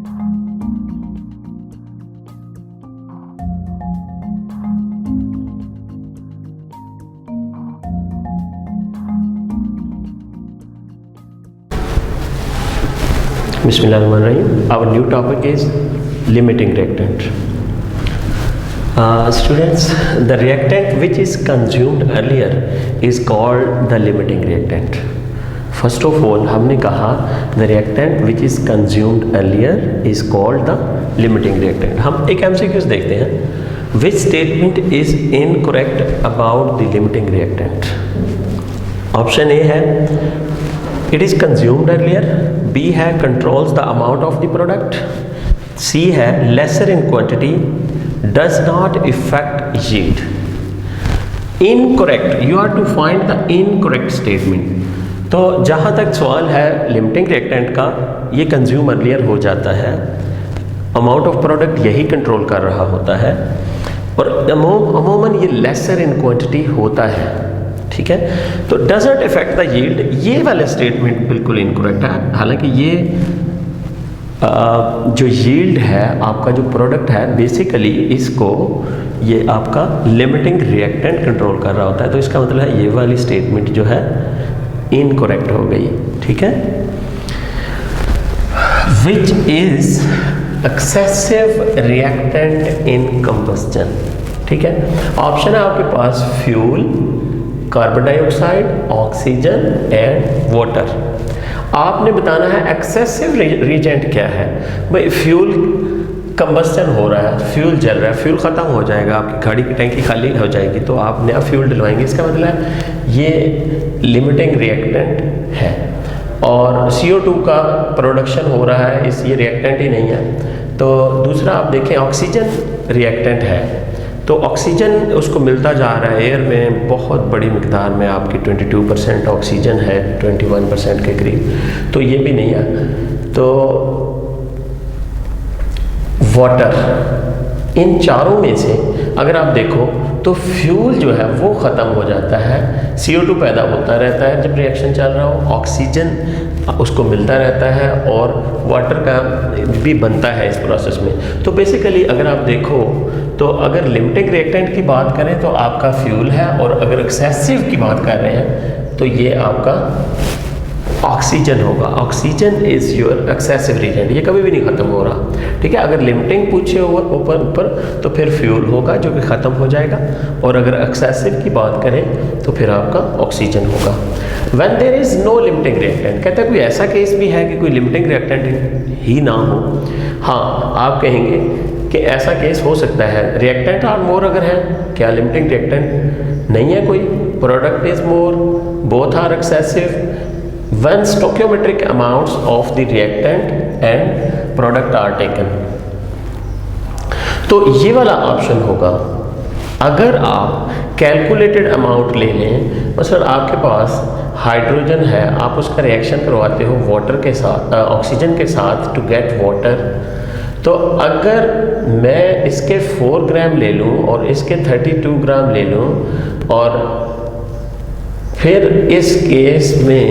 Bismillahirrahmanirrahim. Our new topic is limiting reactant. Students, the reactant which is consumed earlier is called the limiting reactant. First of all, हमने कहा the reactant which is consumed earlier is called the limiting reactant. हम एक MCQs देखते हैं. Which statement is incorrect about the limiting reactant? Option A है it is consumed earlier. B है controls the amount of the product. C है lesser in quantity, does not affect yield. Incorrect. You have to find the incorrect statement. तो जहाँ तक सवाल है limiting reactant का, ये कंज्यूम अर्लियर हो जाता है, अमाउंट ऑफ प्रोडक्ट यही कंट्रोल कर रहा होता है, और अमूमन ये लेसर इन क्वांटिटी होता है. ठीक है, तो डजंट इफेक्ट द यील्ड, ये वाला स्टेटमेंट बिल्कुल इनकरेक्ट है. हालांकि ये जो यील्ड है, आपका जो प्रोडक्ट है, बेसिकली इसको ये आपका लिमिटिंग रिएक्टेंट कंट्रोल कर रहा होता है. तो इसका मतलब है ये वाली स्टेटमेंट जो है इनकरेक्ट हो गई. ठीक है, which is excessive reactant in combustion. ठीक है, ऑप्शन है आपके पास fuel, carbon dioxide, oxygen and water. आपने बताना है एक्सेसिव रिएजेंट क्या है. भाई फ्यूल कंबस्टन हो रहा है, फ्यूल जल रहा है, फ्यूल ख़त्म हो जाएगा, आपकी गाड़ी की टैंकी खाली हो जाएगी, तो आप नया फ्यूल डलवाएंगे. इसका मतलब है ये लिमिटिंग रिएक्टेंट है. और CO2 का प्रोडक्शन हो रहा है, इस ये रिएक्टेंट ही नहीं है. तो दूसरा आप देखें ऑक्सीजन रिएक्टेंट है, तो ऑक्सीजन उसको मिलता जा रहा है एयर में बहुत बड़ी मिकदार में, आपकी 22% ऑक्सीजन है 21% के करीब, तो ये भी नहीं है. तो वाटर, इन चारों में से अगर आप देखो तो फ्यूल जो है वो ख़त्म हो जाता है, CO2 पैदा होता रहता है जब रिएक्शन चल रहा हो, ऑक्सीजन उसको मिलता रहता है, और वाटर का भी बनता है इस प्रोसेस में. तो बेसिकली अगर आप देखो तो अगर लिमिटिंग रिएक्टेंट की बात करें तो आपका फ्यूल है, और अगर एक्सेसिव की बात कर रहे हैं तो ये आपका ऑक्सीजन होगा. Oxygen is your excessive reagent, ये कभी भी नहीं ख़त्म हो रहा. ठीक है, अगर लिमिटिंग पूछे ऊपर तो फिर फ्यूल होगा जो कि ख़त्म हो जाएगा, और अगर एक्सेसिव की बात करें तो फिर आपका ऑक्सीजन होगा. When there is no limiting reactant, कहते हैं कोई ऐसा केस भी है कि कोई लिमिटिंग रिएक्टेंट ही ना हो. हाँ, आप कहेंगे कि ऐसा केस हो सकता है, रिएक्टेंट आर मोर अगर है, क्या लिमिटिंग रिएक्टेंट नहीं है कोई, product is more, both are excessive, when stoichiometric amounts of the reactant and product are taken. तो ये वाला ऑप्शन होगा. अगर आप कैलकुलेटेड अमाउंट ले लें, मतलब आपके पास हाइड्रोजन है, आप उसका रिएक्शन करवाते हो वाटर के साथ, ऑक्सीजन के साथ टू गेट वाटर, तो अगर मैं इसके 4 ग्राम ले लूँ और इसके 32 ग्राम ले लूँ, और फिर इस केस में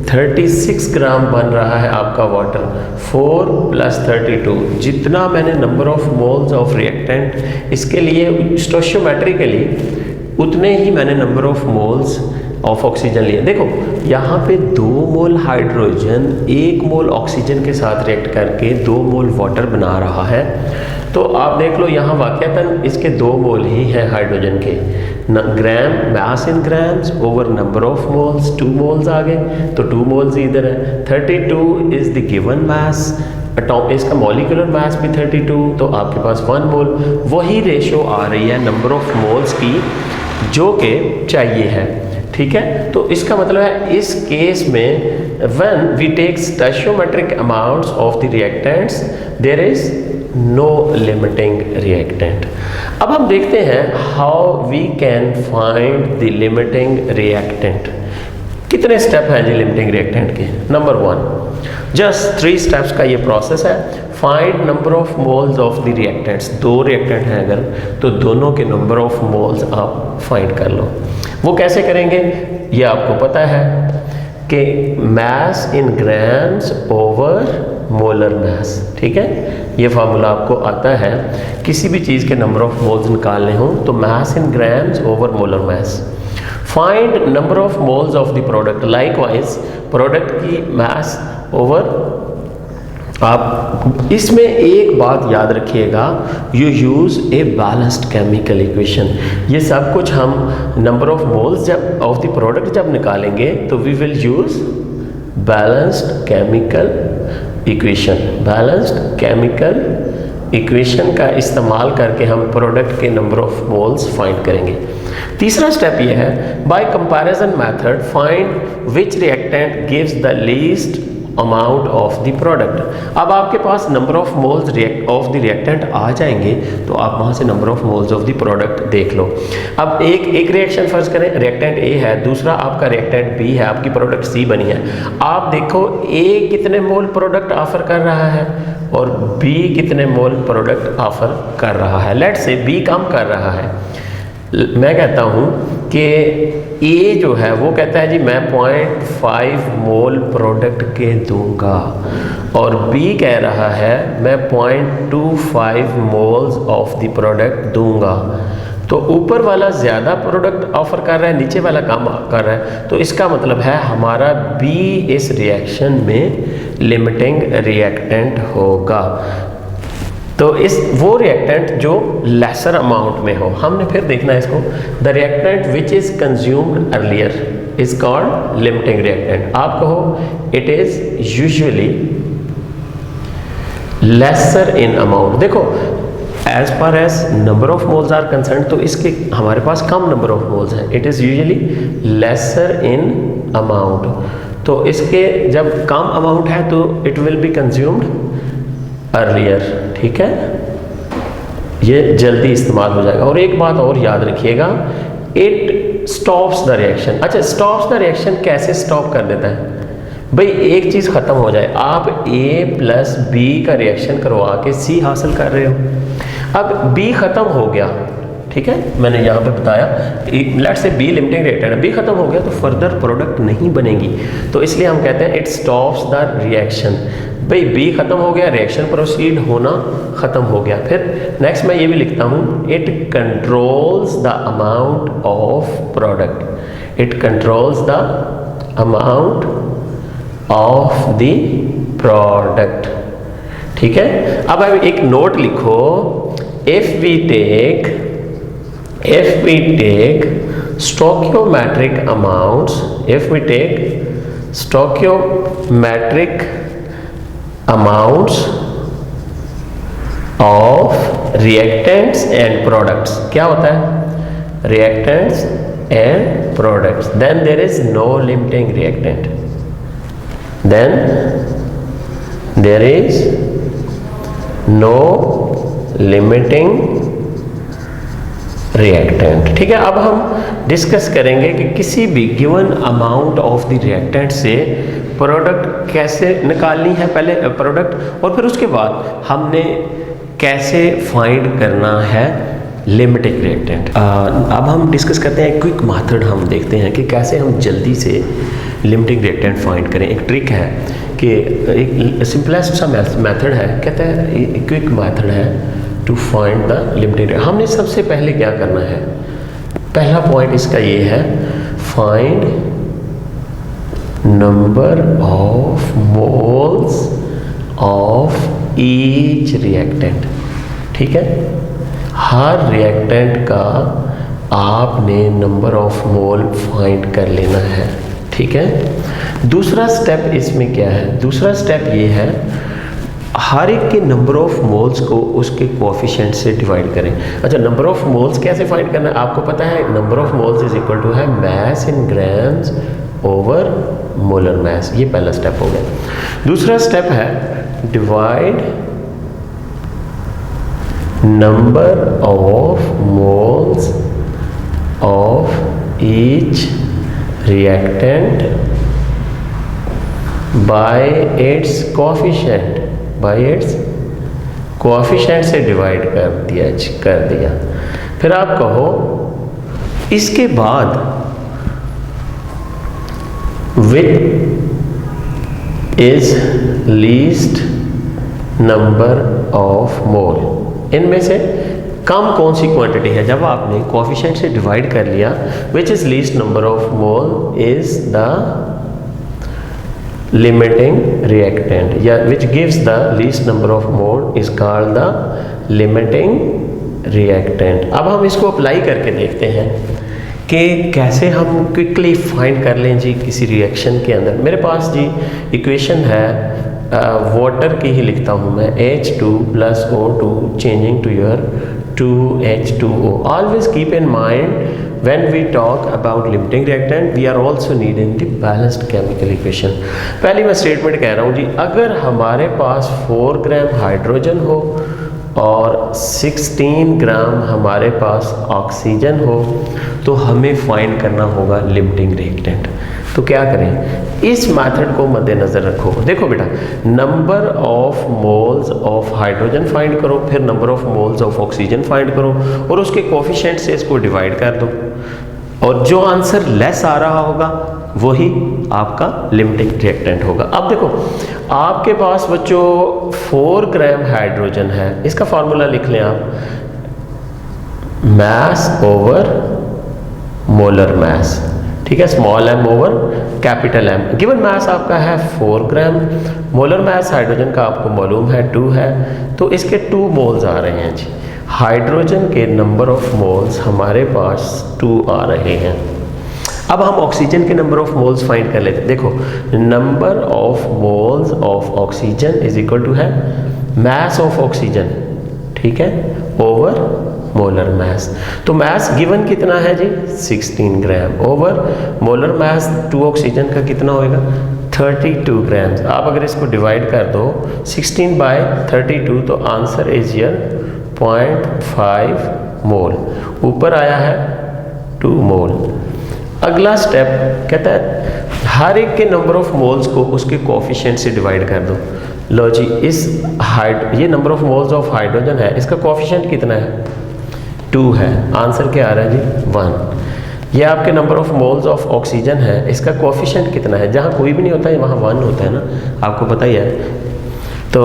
36 ग्राम बन रहा है आपका वाटर, 4 + 32, जितना मैंने number of moles of reactant इसके लिए स्टोशियोमेट्रिकली उतने ही मैंने number of moles of oxygen लिए. देखो यहाँ पे 2 मोल हाइड्रोजन 1 मोल ऑक्सीजन के साथ रिएक्ट करके 2 मोल वाटर बना रहा है. तो आप देख लो यहाँ वाक़तन इसके 2 मोल ही हैं हाइड्रोजन के. Gram, mass in grams over number of moles, 2 moles आ गए, तो 2 मोल्स इधर है. 32 इज़ द गिवन मास, इसका मॉलिक्यूलर मास भी 32, तो आपके पास 1 मोल. वही रेशो आ रही है नंबर ऑफ मोल्स की जो कि चाहिए है. ठीक है, तो इसका मतलब है इस केस में when we take stoichiometric amounts of the reactants there is no limiting reactant. अब हम देखते हैं how we can find the limiting reactant. कितने स्टेप हैं जी लिमिटिंग रिएक्टेंट के? नंबर 1, जस्ट 3 स्टेप्स का ये प्रोसेस है. Find number of moles of the reactants. 2 reactant हैं अगर, तो दोनों के नंबर ऑफ मोल्स आप फाइंड कर लो. वो कैसे करेंगे ये आपको पता है कि mass in grams over molar mass. ठीक है, ये फार्मूला आपको आता है। किसी भी चीज़ के नंबर ऑफ मोल्स निकालने हो तो mass in grams over molar mass. Find number of moles of the product, likewise product की मास ओवर। आप इसमें एक बात याद रखिएगा, you use a balanced chemical equation. ये सब कुछ हम नंबर ऑफ मोल्स जब ऑफ द प्रोडक्ट जब निकालेंगे तो we will use balanced chemical equation. Balanced chemical equation का इस्तेमाल करके हम प्रोडक्ट के नंबर ऑफ मोल्स फाइंड करेंगे। तीसरा स्टेप ये है, by comparison method find which reactant gives the least amount of the product. अब आपके पास number of moles of the reactant आ जाएंगे तो आप वहाँ से number of moles of the product देख लो। अब एक रिएक्शन फर्ज करें, रिएक्टेंट ए है, दूसरा आपका रिएक्टेंट बी है, आपकी प्रोडक्ट सी बनी है। आप देखो ए कितने मोल प्रोडक्ट ऑफर कर रहा है और बी कितने मोल प्रोडक्ट ऑफर कर रहा है। लेट्स से बी कम कर रहा है, मैं कहता हूँ कि ए जो है वो कहता है जी मैं 0.5 मोल प्रोडक्ट के दूंगा और बी कह रहा है मैं 0.25 मोल्स ऑफ द प्रोडक्ट दूंगा। तो ऊपर वाला ज़्यादा प्रोडक्ट ऑफर कर रहा है, नीचे वाला कम कर रहा है, तो इसका मतलब है हमारा बी इस रिएक्शन में लिमिटिंग रिएक्टेंट होगा। तो इस वो रिएक्टेंट जो लेसर अमाउंट में हो, हमने फिर देखना है इसको। The reactant which is consumed earlier is called limiting reactant. आप कहो it is usually lesser in amount. देखो as far as number of moles are concern तो इसके हमारे पास कम नंबर ऑफ मोल्स हैं। It is usually lesser in amount. तो इसके जब कम अमाउंट है तो it will be consumed earlier. ठीक है, ये जल्दी इस्तेमाल हो जाएगा। और एक बात और याद रखिएगा, इट स्टॉप्स द रिएक्शन। अच्छा, स्टॉप्स द रिएक्शन कैसे स्टॉप कर देता है? भाई एक चीज़ ख़त्म हो जाए, आप ए प्लस बी का रिएक्शन करवा के सी हासिल कर रहे हो। अब बी ख़त्म हो गया, ठीक है, मैंने यहाँ पे बताया let's say B limiting reactant है, बी खत्म हो गया तो फर्दर प्रोडक्ट नहीं बनेगी। तो इसलिए हम कहते हैं इट स्टॉप्स द रिएक्शन। भाई बी खत्म हो गया, रिएक्शन प्रोसीड होना खत्म हो गया। फिर नेक्स्ट मैं ये भी लिखता हूँ, it controls the amount of product. It controls the amount of the product. ठीक है, अब एक नोट लिखो, if we take stoichiometric amounts, if we take stoichiometric amounts of reactants and products, क्या होता है reactants and products, then there is no limiting reactant, then there is no limiting reactant. ठीक है, अब हम डिस्कस करेंगे कि किसी भी given amount of the reactant से प्रोडक्ट कैसे निकालनी है, पहले प्रोडक्ट, और फिर उसके बाद हमने कैसे फाइंड करना है लिमिटिंग रिएक्टेंट। अब हम डिस्कस करते हैं, क्विक मेथड हम देखते हैं कि कैसे हम जल्दी से लिमिटिंग रिएक्टेंट फाइंड करें। एक ट्रिक है कि एक सिंपलेस्ट सा मेथड है, कहते हैं क्विक मेथड है टू फाइंड द लिमिटिंग। हमने सबसे पहले क्या करना है, पहला पॉइंट इसका ये है, find number of moles of each reactant. ठीक है, हर रिएक्टेंट का आपने नंबर ऑफ मोल फाइंड कर लेना है। ठीक है, दूसरा स्टेप इसमें क्या है, दूसरा स्टेप ये है, हर एक के नंबर ऑफ मोल्स को उसके कोएफिशिएंट से डिवाइड करें। अच्छा, नंबर ऑफ मोल्स कैसे फाइंड करना है आपको पता है, number of moles is equal to है mass in grams over molar mass. ये पहला स्टेप हो गया। दूसरा स्टेप है divide number of moles of each reactant by its coefficient, by its coefficient से डिवाइड कर दिया। फिर आप कहो इसके बाद which is least number of mole. इनमें से कम कौन सी क्वांटिटी है? जब आपने कोफिशिएंट से डिवाइड कर लिया, which is least number of mole is the limiting reactant, या which gives the least number of mole is called the limiting reactant. अब हम इसको अप्लाई करके देखते हैं कि कैसे हम क्विकली फाइंड कर लें जी किसी रिएक्शन के अंदर। मेरे पास जी इक्वेशन है वाटर की ही लिखता हूँ मैं, H2 + O2 changing to your 2H2O. Always keep in mind when we talk about limiting reactant we are also needing the balanced chemical equation. पहली मैं स्टेटमेंट कह रहा हूँ जी, अगर हमारे पास 4 ग्राम हाइड्रोजन हो और 16 ग्राम हमारे पास ऑक्सीजन हो तो हमें फाइंड करना होगा लिमिटिंग रिएक्टेंट। तो क्या करें? इस मेथड को मद्देनज़र रखो। देखो बेटा, number of moles of hydrogen find करो, फिर number of moles of oxygen find करो और उसके कोफिशिएंट से इसको डिवाइड कर दो, और जो आंसर लेस आ रहा होगा वही आपका लिमिटिंग रिएक्टेंट होगा। अब देखो, आपके पास बच्चों 4 ग्राम हाइड्रोजन है, इसका फॉर्मूला लिख लें आप, मास ओवर मोलर मास, ठीक है, small m over capital M। Given mass आपका है 4 ग्राम, मोलर मास हाइड्रोजन का आपको मालूम है 2 है, तो इसके 2 मोल्स आ रहे हैं जी। हाइड्रोजन के नंबर ऑफ मोल्स हमारे पास 2 आ रहे हैं। अब हम ऑक्सीजन के नंबर ऑफ मोल्स फाइंड कर लेते हैं। देखो, number of moles of oxygen is equal to है मास ऑफ ऑक्सीजन, ठीक है, ओवर मोलर मास। तो मास गिवन कितना है जी? 16 ग्राम ओवर मोलर मास 2 ऑक्सीजन का कितना होएगा? 32 ग्राम्स। आप अगर इसको डिवाइड कर दो 16/32 तो आंसर इज यर 0.5 मोल। ऊपर आया है 2 मोल। अगला स्टेप कहता है हर एक के नंबर ऑफ मोल्स को उसके कोफिशिएंट से डिवाइड कर दो। लो जी, ये number of moles of hydrogen है, इसका कोफिशिएंट कितना है? 2 है। आंसर क्या आ रहा है जी? 1। ये आपके number of moles of oxygen है, इसका कोफिशिएंट कितना है? जहाँ कोई भी नहीं होता है वहाँ 1 होता है ना, आपको पता ही है। तो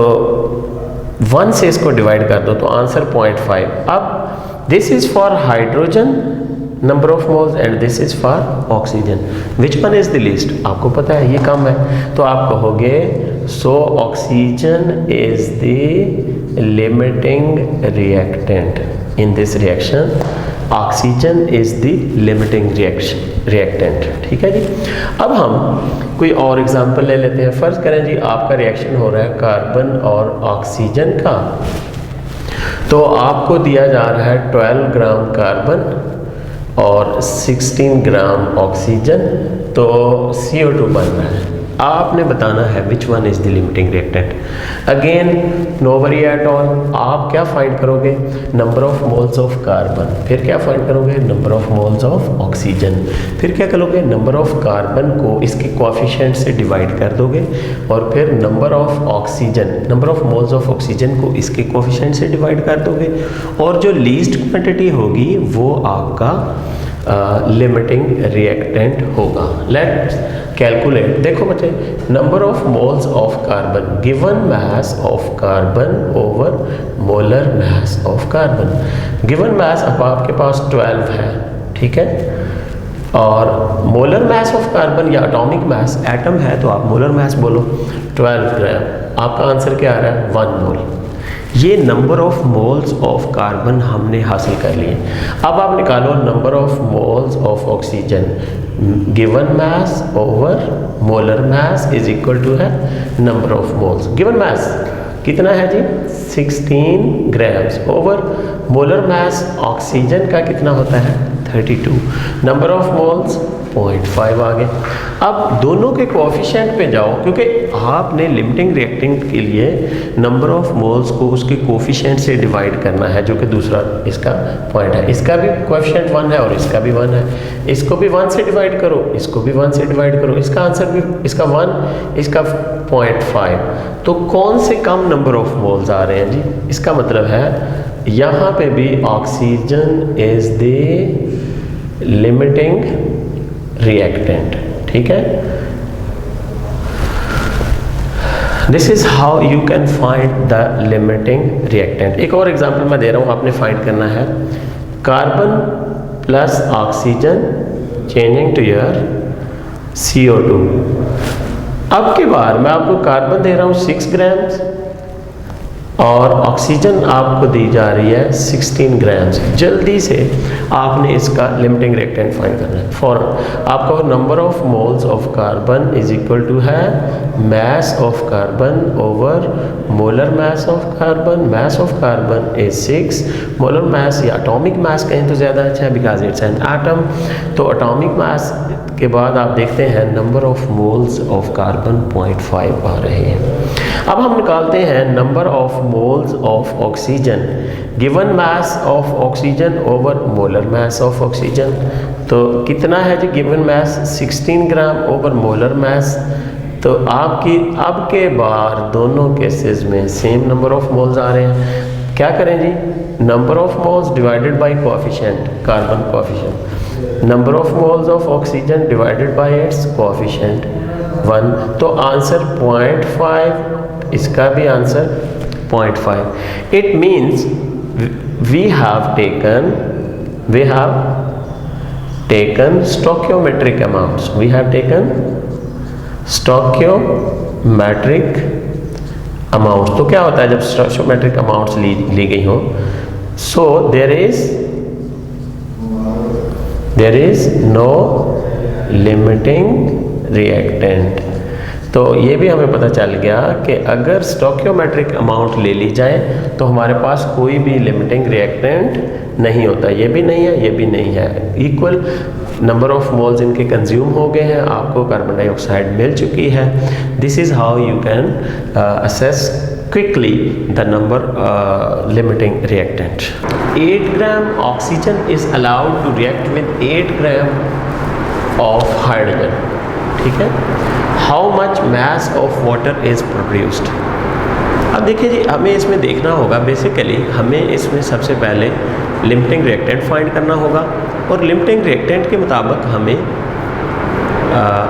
1 से इसको डिवाइड कर दो तो आंसर 0.5। अब this is for hydrogen number of moles and this is for oxygen, which one is the least? आपको पता है ये कम है, तो आप कहोगे so oxygen is the limiting reactant in this reaction. Oxygen is the limiting reactant, ठीक है जी। अब हम कोई और एग्जांपल ले लेते हैं। फर्ज करें जी आपका रिएक्शन हो रहा है कार्बन और ऑक्सीजन का, तो आपको दिया जा रहा है 12 ग्राम कार्बन और 16 ग्राम ऑक्सीजन, तो CO2 बन रहा है। आपने बताना है which one is the limiting reactant. Again no worry at all, आप क्या फाइंड करोगे? Number of moles of carbon, फिर क्या फाइंड करोगे? Number of moles of oxygen, फिर क्या करोगे? नंबर ऑफ कार्बन को इसके कोएफिशिएंट से डिवाइड कर दोगे, और फिर number of oxygen, number of moles of oxygen को इसके कोएफिशिएंट से डिवाइड कर दोगे, और जो लीस्ट क्वांटिटी होगी वो आपका लिमिटिंग रिएक्टेंट होगा। Let's calculate. देखो बच्चे, number of moles of carbon, given mass of carbon over molar mass of carbon. Given mass अब आपके पास 12 है, ठीक है, और मोलर मास ऑफ कार्बन या एटॉमिक मास, एटम है तो आप मोलर मास बोलो, 12 ग्राम। आपका आंसर क्या आ रहा है? 1 मोल। ये number of moles of carbon हमने हासिल कर लिए। अब आप निकालो number of moles of oxygen. Given mass over molar mass is equal to है number of moles. Given mass कितना है जी? 16 grams over molar mass oxygen का कितना होता है? 32। नंबर ऑफ मोल्स 0.5 आ गए। अब दोनों के कोएफिशिएंट पे जाओ, क्योंकि आपने लिमिटिंग रिएक्टेंट के लिए नंबर ऑफ मोल्स को उसके कोएफिशिएंट से डिवाइड करना है, जो कि दूसरा इसका पॉइंट है। इसका भी कोएफिशिएंट 1 है और इसका भी 1 है। इसको भी 1 से डिवाइड करो, इसको भी 1 से डिवाइड करो, इसका आंसर भी, इसका 1, इसका 0.5। तो कौन से कम नंबर ऑफ मोल्स आ रहे हैं जी? इसका मतलब है यहाँ पे भी oxygen is the limiting reactant, ठीक है। This is how you can find the limiting reactant. एक और एग्जांपल मैं दे रहा हूँ, आपने फाइंड करना है carbon plus oxygen changing to your CO2। अब की बार मैं आपको कार्बन दे रहा हूँ 6 ग्राम्स और ऑक्सीजन आपको दी जा रही है 16 ग्राम्स। जल्दी से आपने इसका लिमिटिंग रिएक्टेंट फाइंड करना है। फॉर आपका number of moles of carbon is equal to है mass of carbon over molar mass of carbon. Mass of carbon is 6, molar mass या atomic mass कहें तो ज़्यादा अच्छा है because it's an atom। तो atomic mass के बाद आप देखते हैं number of moles of carbon 0.5 आ रहे हैं। अब हम निकालते हैं number of moles of oxygen, given mass of oxygen over molar mass of oxygen. तो कितना है जी given mass 16 gram over molar mass. तो आपकी अब के बार दोनों केसेस में सेम नंबर ऑफ मोल्स आ रहे हैं। क्या करें जी, number of moles divided by coefficient, carbon coefficient, number of moles of oxygen divided by its coefficient 1। तो आंसर 0.5, इसका भी answer 0.5। It means we have taken stoichiometric amounts, we have taken stoichiometric amounts. तो क्या होता है जब स्टोकियोमेट्रिक amounts ली गई हो, so there is no limiting reactant. तो ये भी हमें पता चल गया कि अगर स्टोकियोमेट्रिक अमाउंट ले ली जाए तो हमारे पास कोई भी लिमिटिंग रिएक्टेंट नहीं होता। ये भी नहीं है, ये भी नहीं है। इक्वल नंबर ऑफ मोल्स इनके कंज्यूम हो गए हैं, आपको कार्बन डाइऑक्साइड मिल चुकी है। This is how you can assess quickly the number limiting reactant. 8 gram oxygen is allowed to react with 8 gram of hydrogen, ठीक है। How much mass of water is produced. अब देखिए जी, हमें इसमें देखना होगा, बेसिकली हमें इसमें सबसे पहले लिमिटिंग रिएक्टेंट फाइंड करना होगा और लिमिटिंग रिएक्टेंट के मुताबिक हमें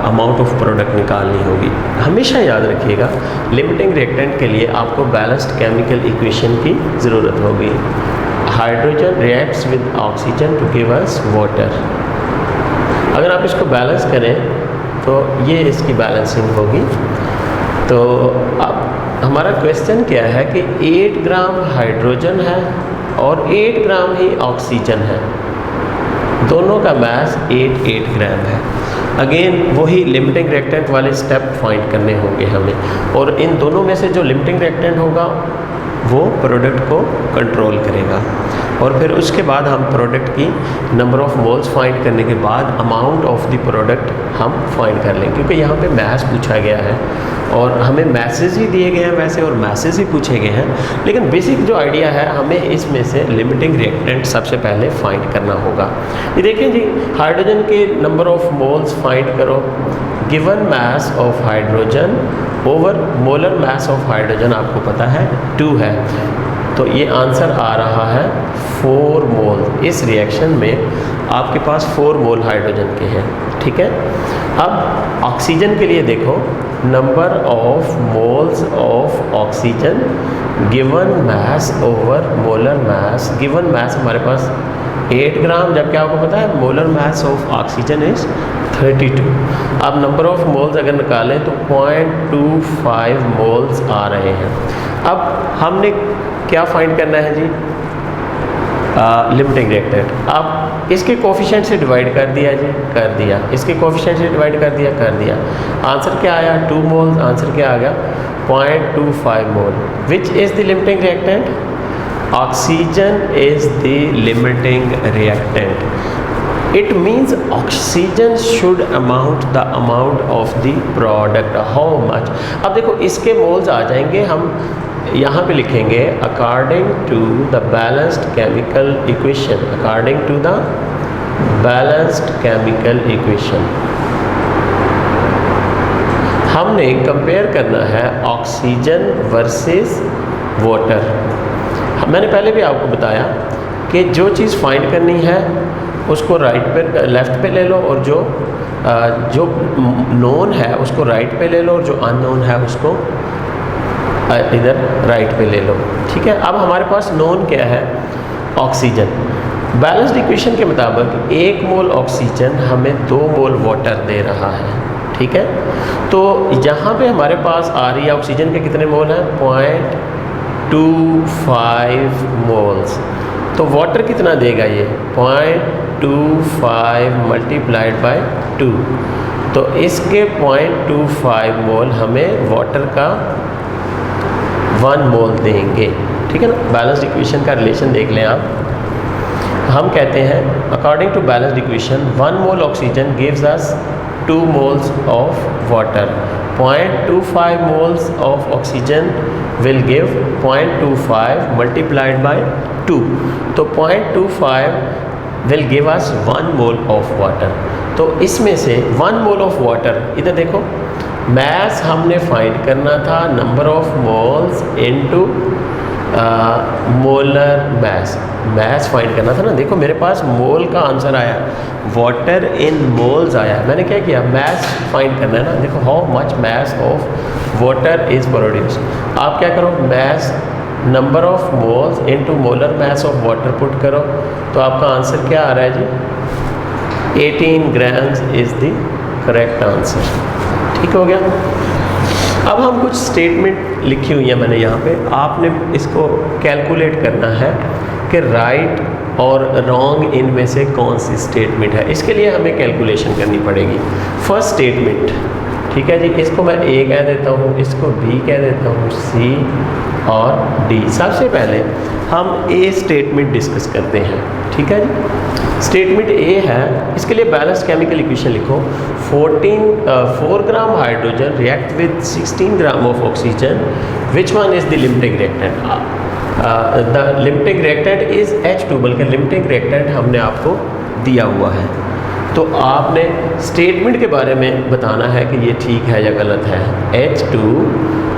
अमाउंट ऑफ प्रोडक्ट निकालनी होगी। हमेशा याद रखिएगा लिमिटिंग रिएक्टेंट के लिए आपको बैलेंस्ड केमिकल इक्वेशन की ज़रूरत होगी। Hydrogen reacts with oxygen to give us water. अगर आप इसको बैलेंस करें तो ये इसकी बैलेंसिंग होगी। तो अब हमारा क्वेश्चन क्या है कि 8 ग्राम हाइड्रोजन है और 8 ग्राम ही ऑक्सीजन है, दोनों का मास 8 ग्राम है। अगेन वही लिमिटिंग रिएक्टेंट वाले स्टेप फाइंड करने होंगे हमें, और इन दोनों में से जो लिमिटिंग रिएक्टेंट होगा वो प्रोडक्ट को कंट्रोल करेगा। और फिर उसके बाद हम प्रोडक्ट की नंबर ऑफ मोल्स फाइंड करने के बाद अमाउंट ऑफ द प्रोडक्ट हम फाइंड कर लेंगे, क्योंकि यहाँ पे मास पूछा गया है और हमें मैसेज ही दिए गए हैं वैसे, और मैसेज ही पूछे गए हैं। लेकिन बेसिक जो आइडिया है, हमें इसमें से लिमिटिंग रिएक्टेंट सबसे पहले फाइंड करना होगा। ये देखिए जी, हाइड्रोजन के नंबर ऑफ मोल्स फाइंड करो, given mass of hydrogen over molar mass of hydrogen आपको पता है 2 है, तो ये आंसर आ रहा है 4 मोल। इस रिएक्शन में आपके पास 4 मोल हाइड्रोजन के हैं, ठीक है। अब ऑक्सीजन के लिए देखो, number of moles of oxygen given mass over molar mass. Given mass हमारे पास 8 ग्राम, जबकि आपको पता है molar mass of oxygen is 32। अब नंबर ऑफ मोल्स अगर निकालें तो 0.25 मोल्स आ रहे हैं। अब हमने क्या फाइंड करना है जी, लिमिटिंग रिएक्टेंट। अब इसके कोफिशिएंट से डिवाइड कर दिया जी, कर दिया, इसके कोफिशिएंट से डिवाइड कर दिया, कर दिया। आंसर क्या आया 2 मोल, आंसर क्या आ गया 0.25 mole. Which is the limiting reactant? Oxygen is the limiting reactant. It means oxygen should amount the amount of the product, how much. अब देखो इसके मोल्स आ जाएंगे, हम यहाँ पे लिखेंगे according to the balanced chemical equation, according to the balanced chemical equation. हमने compare करना है ऑक्सीजन वर्सेस वाटर। मैंने पहले भी आपको बताया कि जो चीज़ फाइंड करनी है उसको राइट पे लेफ़्ट पे ले लो, और जो नोन है उसको राइट पे ले लो, और जो अननोन है उसको इधर राइट पे ले लो, ठीक है। अब हमारे पास नोन क्या है, ऑक्सीजन। बैलेंस्ड इक्वेशन के मुताबिक 1 मोल ऑक्सीजन हमें 2 मोल वाटर दे रहा है, ठीक है। तो यहाँ पे हमारे पास आ रही है ऑक्सीजन के कितने मोल हैं, 0.25 मोल्स। तो वाटर कितना देगा ये, 0.25 मल्टीप्लाइड बाय 2। तो इसके 0.25 मोल हमें वाटर का 1 मोल देंगे, ठीक है ना। बैलेंस्ड इक्वेशन का रिलेशन देख लें आप। हम कहते हैं according to balanced equation 1 mole oxygen gives us 2 moles of water. 0.25 moles of oxygen will give 0.25 multiplied by 2। तो 0.25 will give us 1 mole of water. तो इसमें से 1 मोल ऑफ वाटर, इधर देखो, मैस हमने फाइंड करना था number of moles into molar mass find करना था ना। देखो मेरे पास मोल का आंसर आया, वाटर इन मोल्स आया। मैंने क्या किया, मैस फाइंड करना है ना। देखो how much mass of water is produce. आप क्या करो, mass number of moles into molar mass of water put करो, तो आपका आंसर क्या आ रहा है जी, 18 grams is the correct answer. ठीक हो गया। अब हम कुछ स्टेटमेंट लिखी हुई है मैंने यहाँ पे, आपने इसको कैलकुलेट करना है कि राइट और रॉन्ग इनमें से कौन सी स्टेटमेंट है। इसके लिए हमें कैलकुलेशन करनी पड़ेगी। फर्स्ट स्टेटमेंट, ठीक है जी, इसको मैं ए कह देता हूँ, इसको बी कह देता हूँ, सी और डी। सबसे पहले हम ए स्टेटमेंट डिस्कस करते हैं, ठीक है जी। स्टेटमेंट ए है, इसके लिए बैलेंस्ड केमिकल इक्वेशन लिखो। 4 gram hydrogen react with 16 gram of oxygen, which one is the limiting reactant. The limiting reactant is H2, बल्कि लिमिटिंग रिएक्टेंट हमने आपको दिया हुआ है। तो आपने स्टेटमेंट के बारे में बताना है कि ये ठीक है या गलत है। H2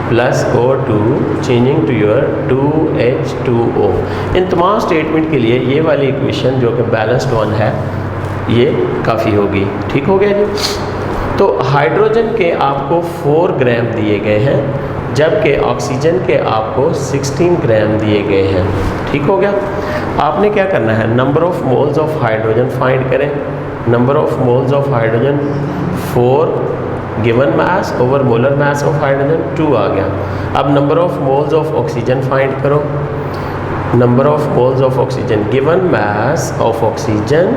plus O2 changing to your 2H2O। इन तमाम स्टेटमेंट के लिए ये वाली इक्वेशन जो कि बैलेंस्ड वन है ये काफ़ी होगी। ठीक हो गया जी। तो हाइड्रोजन के आपको 4 ग्राम दिए गए हैं, जबकि ऑक्सीजन के आपको 16 ग्राम दिए गए हैं। ठीक हो गया। आपने क्या करना है, number of moles of hydrogen find करें। Number of moles of hydrogen 4 given mass over molar mass of hydrogen 2 आ गया। अब number of moles of oxygen find करो। Number of moles of oxygen given mass of oxygen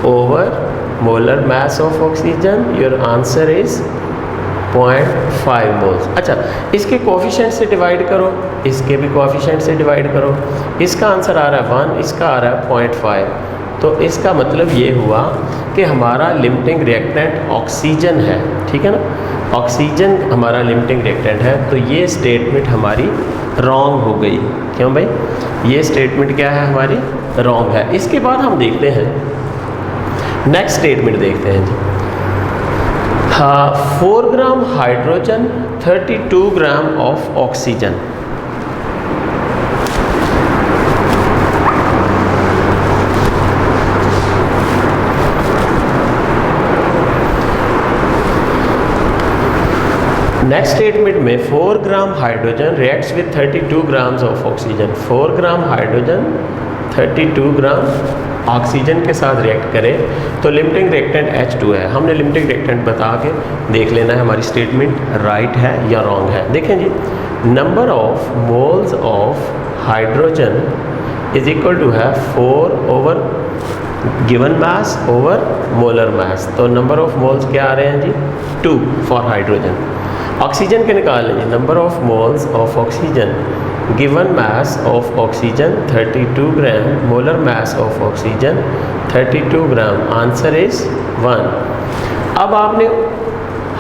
over molar mass of oxygen, your answer is 0.5 moles. अच्छा, इसके coefficient से divide करो, इसके भी कोफिशिएंट से डिवाइड करो। इसका आंसर आ रहा है 1, इसका आ रहा है 0.5। तो इसका मतलब ये हुआ कि हमारा लिमिटिंग रिएक्टेंट ऑक्सीजन है, ठीक है ना। ऑक्सीजन हमारा लिमिटिंग रिएक्टेंट है, तो ये स्टेटमेंट हमारी रॉन्ग हो गई। क्यों भाई, ये स्टेटमेंट क्या है हमारी, रॉन्ग है। इसके बाद हम देखते हैं नेक्स्ट स्टेटमेंट देखते हैं जी। हाँ, 4 gram hydrogen 32 gram of oxygen. Next statement में 4 gram hydrogen reacts with 32 grams of oxygen. 4 gram hydrogen 32 gram oxygen के साथ रिएक्ट करे तो लिमिटिंग रिएक्टेंट H2 है। हमने लिमिटिंग रिएक्टेंट बता के देख लेना है हमारी स्टेटमेंट राइट है या रॉन्ग है। देखें जी, number of moles of hydrogen is equal to है 4 over given mass over molar mass. तो नंबर ऑफ मोल्स क्या आ रहे हैं जी, 2 फॉर हाइड्रोजन। ऑक्सीजन के निकाल लीजिए, number of moles of oxygen given mass of oxygen 32 gram, molar mass of oxygen 32 gram, answer is 1। अब आपने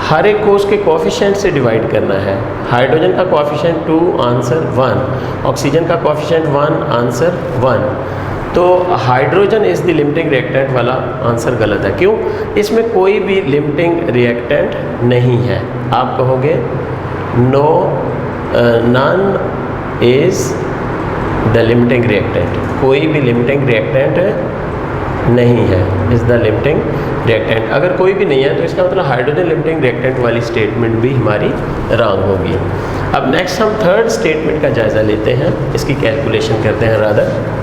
हर एक को उसके कोफिशिएंट से डिवाइड करना है। हाइड्रोजन का कोफिशिएंट 2, आंसर 1। ऑक्सीजन का कोफिशिएंट 1, आंसर 1। तो hydrogen is the limiting reactant वाला आंसर गलत है। क्यों, इसमें कोई भी लिमिटिंग रिएक्टेंट नहीं है। आप कहोगे no, none is the limiting reactant, कोई भी लिमिटिंग रिएक्टेंट नहीं है, इज़ द लिमिटिंग रिएक्टेंट। अगर कोई भी नहीं है तो इसका मतलब हाइड्रोजन लिमिटिंग रिएक्टेंट वाली स्टेटमेंट भी हमारी रॉन्ग होगी। अब नेक्स्ट हम थर्ड स्टेटमेंट का जायज़ा लेते हैं, इसकी कैलकुलेशन करते हैं रादर।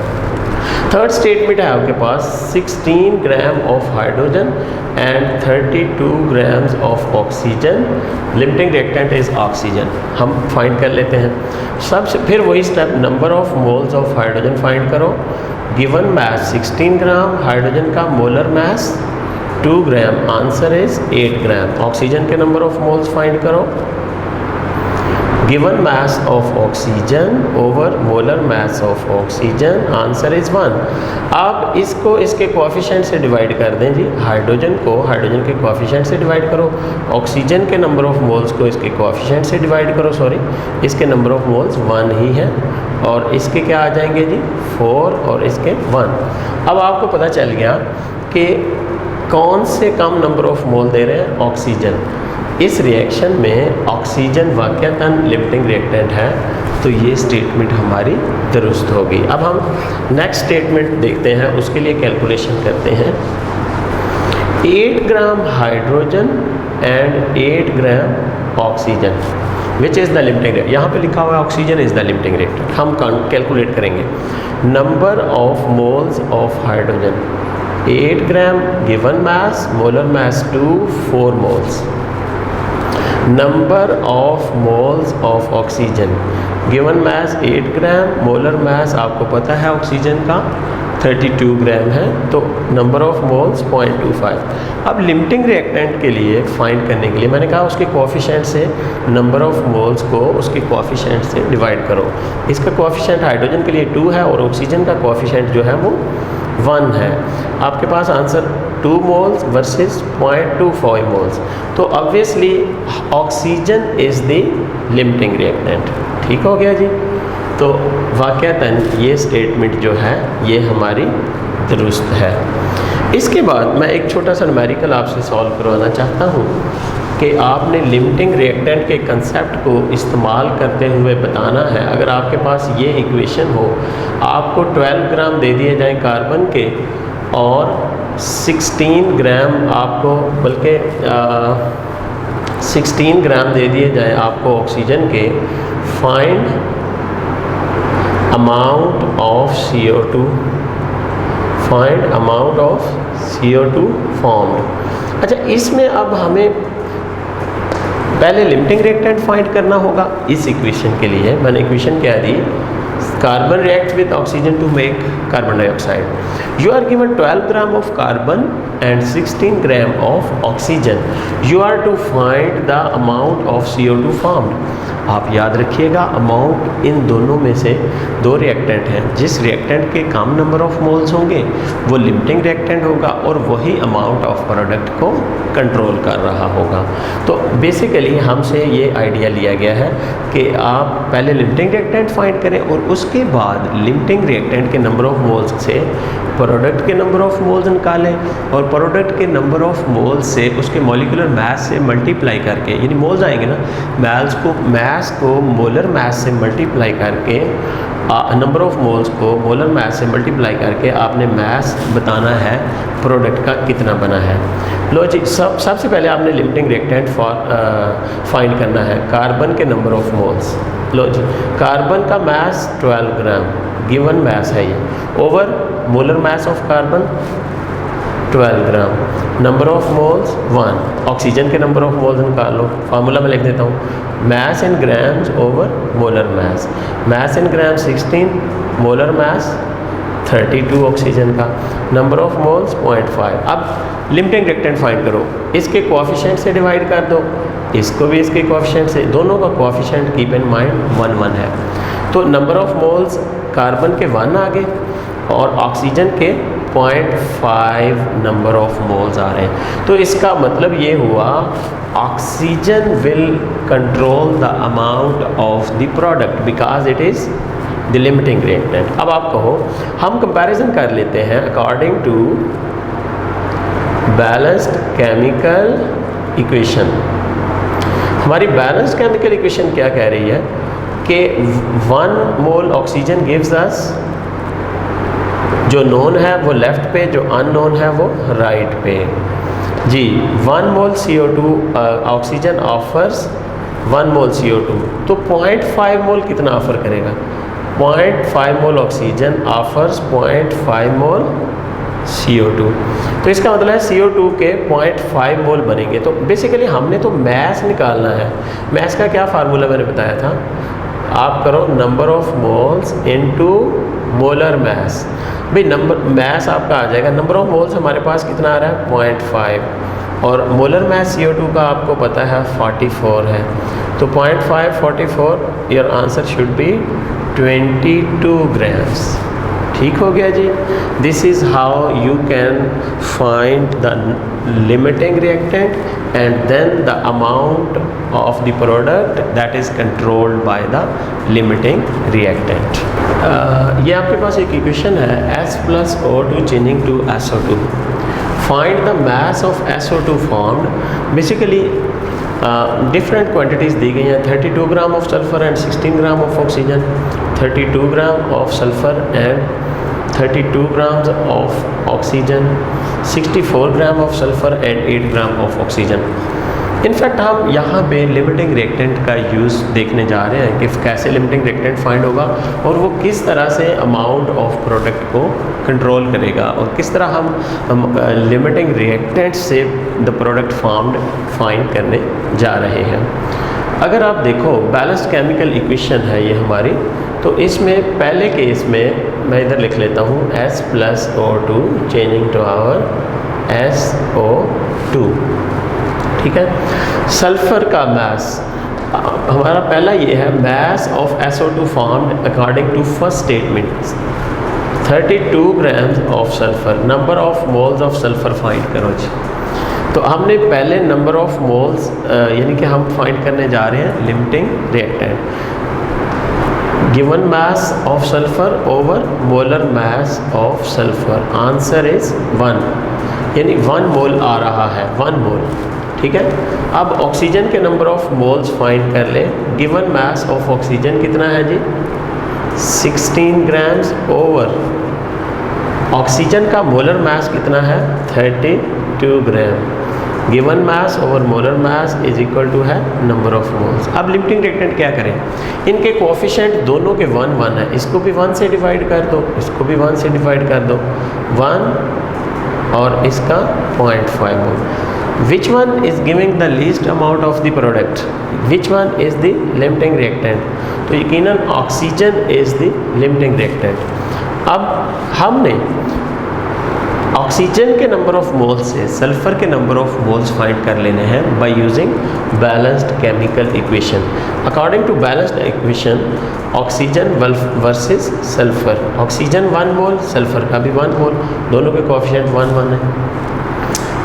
थर्ड स्टेटमेंट है आपके पास 16 gram of hydrogen and 32 grams of oxygen, limiting reactant is oxygen. हम फाइंड कर लेते हैं सबसे, फिर वही step, number of moles of hydrogen find करो। गिवन मास 16 ग्राम, हाइड्रोजन का molar mass 2 gram, answer is 8 gram. Oxygen के नंबर ऑफ मोल्स फाइंड करो। Given mass of oxygen over molar mass of oxygen, answer is 1। आप इसको इसके coefficient से divide कर दें जी, हाइड्रोजन को हाइड्रोजन के कोएफिशिएंट से डिवाइड करो, ऑक्सीजन के नंबर ऑफ मोल्स को इसके कोएफिशिएंट से डिवाइड करो, सॉरी इसके नंबर ऑफ मोल्स 1 ही है, और इसके क्या आ जाएंगे जी 4 और इसके 1। अब आपको पता चल गया कि कौन से कम नंबर ऑफ मोल दे रहे हैं, ऑक्सीजन। इस रिएक्शन में ऑक्सीजन वाकयातन लिमिटिंग रिएक्टेंट है, तो ये स्टेटमेंट हमारी दुरुस्त होगी। अब हम नेक्स्ट स्टेटमेंट देखते हैं, उसके लिए कैलकुलेशन करते हैं। 8 gram hydrogen and 8 gram oxygen which is the limiting reactant. यहाँ पे लिखा हुआ है oxygen is the limiting reactant. हम कैलकुलेट करेंगे number of moles of hydrogen 8 gram, given mass molar mass 2, 4 moles. Number of moles of oxygen given mass 8 gram, molar mass आपको पता है ऑक्सीजन का 32 ग्राम है, तो नंबर ऑफ मोल्स 0.25। अब limiting reactant के लिए फाइंड करने के लिए मैंने कहा उसके कोएफिशिएंट से नंबर ऑफ मोल्स को उसके कोएफिशिएंट से डिवाइड करो। इसका कोएफिशिएंट हाइड्रोजन के लिए 2 है और ऑक्सीजन का कोएफिशिएंट जो है वो 1 है। आपके पास आंसर 2 मोल्स वर्सेस 0.25 मोल्स, तो obviously oxygen is the limiting reactant. ठीक हो गया जी। तो वाकयातन ये स्टेटमेंट जो है ये हमारी दुरुस्त है। इसके बाद मैं एक छोटा सा न्यूमेरिकल आपसे सॉल्व करवाना चाहता हूँ कि आपने लिमिटिंग रिएक्टेंट के कंसेप्ट को इस्तेमाल करते हुए बताना है। अगर आपके पास ये इक्वेशन हो, आपको 12 ग्राम दे दिए जाएं कार्बन के और 16 ग्राम आपको, बल्कि 16 ग्राम दे दिए जाए आपको ऑक्सीजन के, find amount of CO2, find amount of CO2 formed. अच्छा, इसमें अब हमें पहले लिमिटिंग रिएक्टेंट फाइंड करना होगा। इस इक्वेशन के लिए मैंने इक्वेशन क्या दी, carbon react with oxygen to make carbon dioxide. You are given 12 gram of carbon and 16 gram of oxygen. You are to find the amount of CO2 formed. आप याद रखिएगा अमाउंट इन दोनों में से दो रिएक्टेंट हैं, जिस रिएक्टेंट के कम नंबर ऑफ मोल्स होंगे वो लिमिटिंग रिएक्टेंट होगा और वही अमाउंट ऑफ प्रोडक्ट को कंट्रोल कर रहा होगा। तो बेसिकली हमसे ये आइडिया लिया गया है कि आप पहले लिमिटिंग रिएक्टेंट फाइंड करें और उसके बाद लिमिटिंग रिएक्टेंट के नंबर ऑफ मोल्स से प्रोडक्ट के नंबर ऑफ मोल्स निकालें और प्रोडक्ट के नंबर ऑफ मोल्स से उसके मॉलिक्यूलर मास से मल्टीप्लाई करके, यानी मोल्स आएंगे ना, मास को मोलर मास से मल्टीप्लाई करके, नंबर ऑफ मोल्स को मोलर मास से मल्टीप्लाई करके आपने मास बताना है प्रोडक्ट का कितना बना है। लो जी, सबसे पहले आपने लिमिटिंग रिएक्टेंट फाइंड करना है कार्बन के नंबर ऑफ मोल्स। लो जी, कार्बन का मास 12 ग्राम गिवन मास है ये, over molar mass of carbon 12 gram, number of moles 1। Oxygen के नंबर ऑफ मोल्स निकाल लो, फार्मूला में लिख देता हूँ, mass in grams over molar mass. Mass in gram 16, molar mass 32 oxygen का, नंबर ऑफ मोल्स 0.5। अब लिमिटिंग रिएक्टेंट फाइंड करो, इसके कोएफिशिएंट से डिवाइड कर दो, इसको भी इसके कोएफिशिएंट से, दोनों का कोएफिशिएंट कीप इन माइंड 1 1 है। तो नंबर ऑफ मोल्स कार्बन के 1 आ गए और ऑक्सीजन के 0.5 नंबर ऑफ मोल्स आ रहे हैं। तो इसका मतलब ये हुआ oxygen will control the amount of the product because it is the limiting reactant. अब आप कहो, हम कंपैरिजन कर लेते हैं according to balanced chemical equation. हमारी बैलेंस्ड केमिकल इक्वेशन क्या कह रही है कि 1 मोल ऑक्सीजन गिव्स अस जो नोन है वो लेफ़्ट पे, जो अननोन है वो राइट पे। जी 1 मोल CO2 ऑक्सीजन ऑफर्स 1 मोल CO2, तो 0.5 मोल कितना ऑफ़र करेगा? 0.5 मोल ऑक्सीजन ऑफर्स 0.5 मोल CO2। तो इसका मतलब है CO2 के 0.5 मोल बनेंगे। तो बेसिकली हमने तो मैस निकालना है। मैस का क्या फार्मूला मैंने बताया था? आप करो number of moles into molar mess. भाई नंबर मैस आपका आ जाएगा, नंबर ऑफ मोल्स हमारे पास कितना आ रहा है 0.5, और मोलर मैस CO2 का आपको पता है 44 है। तो 0.5 44, your answer should be 22 grams. ठीक हो गया जी। This is how you can find the limiting reactant and then the amount of the product that is controlled by the limiting reactant। ये आपके पास एक इक्वेशन है S plus O2 changing to SO2। Find the mass of SO2 formed। Basically different quantities दी गई हैं, 32 gram of sulphur and 16 gram of oxygen, 32 gram of sulphur and 32 grams of oxygen, 64 gram of sulphur and 8 gram of oxygen. In fact हम यहाँ पे limiting reactant का use देखने जा रहे हैं कि कैसे लिमिटिंग रिएक्टेंट फाइंड होगा और वो किस तरह से अमाउंट ऑफ प्रोडक्ट को कंट्रोल करेगा और किस तरह हम लिमिटिंग रिएक्टेंट से द प्रोडक्ट फॉर्म्ड फाइंड करने जा रहे हैं। अगर आप देखो बैलेंस्ड केमिकल इक्वेशन है ये हमारी, तो इसमें पहले केस में मैं इधर लिख लेता हूँ S plus O2 changing to our SO2। ठीक है। सल्फ़र का मैस हमारा पहला ये है, mass of SO2 formed according to first statement 32 grams of sulphur. Number of moles of sulphur find करो जी। तो हमने पहले नंबर ऑफ मोल्स यानी कि हम फाइंड करने जा रहे हैं limiting reactant. Given mass of sulphur over molar mass of sulphur, answer is 1, यानी 1 मोल आ रहा है, 1 मोल। ठीक है। अब ऑक्सीजन के नंबर ऑफ मोल्स फाइंड कर ले। गिवन मास ऑफ ऑक्सीजन कितना है जी 16 ग्राम्स ओवर ऑक्सीजन का मोलर मास कितना है 32 gram. Given mass over molar mass is equal to है नंबर ऑफ मोल्स। अब लिमिटिंग रिएक्टेंट क्या करें, इनके कोफिशिएंट दोनों के 1 1 है, इसको भी 1 से डिवाइड कर दो, इसको भी 1 से डिवाइड कर दो, 1 और इसका 0.5 मोल। Which one is giving the least amount of the product? Which one is the limiting reactant? तो यकीनन oxygen is the limiting reactant। अब हमने ऑक्सीजन के नंबर ऑफ मोल्स से सल्फ़र के नंबर ऑफ मोल्स फाइंड कर लेने हैं by using balanced chemical equation. According to balanced equation oxygen versus sulphur, oxygen 1 mole, sulphur का भी 1 मोल, दोनों के कोएफिशिएंट 1 1 है।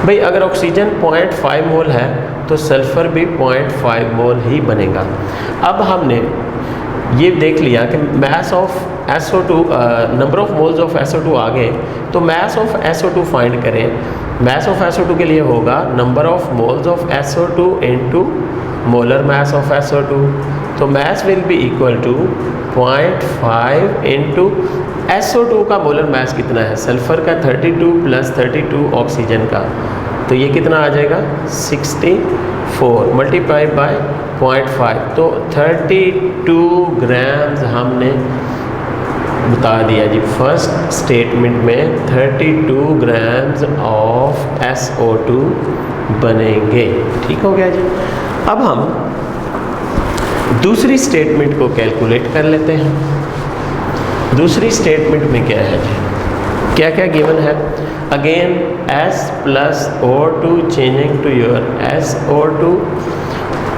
भाई अगर ऑक्सीजन 0.5 मोल है तो सल्फ़र भी 0.5 मोल ही बनेगा। अब हमने ये देख लिया कि mass of SO2 number of moles of SO2 आ गए, तो मैस ऑफ SO2 फाइंड करें। मैस ऑफ SO2 के लिए होगा number of moles of SO2 into molar mass of SO2। तो mass will be equal to 0.5 into SO2 का molar mess कितना है, सल्फ़र का 32 प्लस 32 ऑक्सीजन का, तो ये कितना आ जाएगा 64 मल्टीप्लाई बाय 0.5, तो 32 ग्राम्स हमने बता दिया जी। फर्स्ट स्टेटमेंट में 32 ग्राम्स ऑफ SO2 बनेंगे। ठीक हो गया जी। अब हम दूसरी स्टेटमेंट को कैलकुलेट कर लेते हैं। दूसरी स्टेटमेंट में क्या है जी, क्या क्या गिवन है? Again S plus O2 changing to your SO2।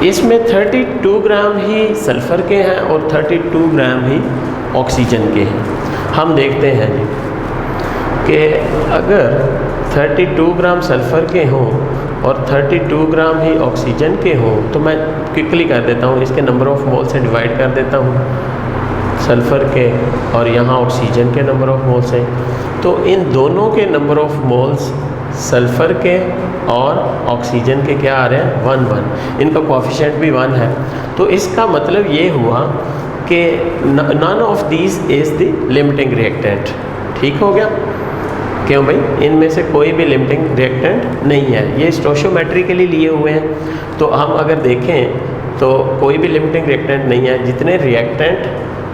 इसमें 32 ग्राम ही सल्फ़र के हैं और 32 ग्राम ही ऑक्सीजन के हैं। हम देखते हैं जी कि अगर 32 ग्राम सल्फ़र के हों और 32 ग्राम ही ऑक्सीजन के हों, तो मैं क्विकली कर देता हूँ, इसके नंबर ऑफ मोल से डिवाइड कर देता हूँ सल्फ़र के और यहाँ ऑक्सीजन के नंबर ऑफ मोल्स हैं। तो इन दोनों के नंबर ऑफ मोल्स सल्फ़र के और ऑक्सीजन के क्या आ रहे हैं 1 1, इनका कोएफिशिएंट भी 1 है। तो इसका मतलब ये हुआ कि none of these is the limiting reactant. ठीक हो गया। क्यों भाई, इनमें से कोई भी लिमिटिंग रिएक्टेंट नहीं है, ये स्टोइचियोमेट्रिकली लिए हुए हैं। तो हम अगर देखें तो कोई भी लिमिटिंग रिएक्टेंट नहीं है, जितने रिएक्टेंट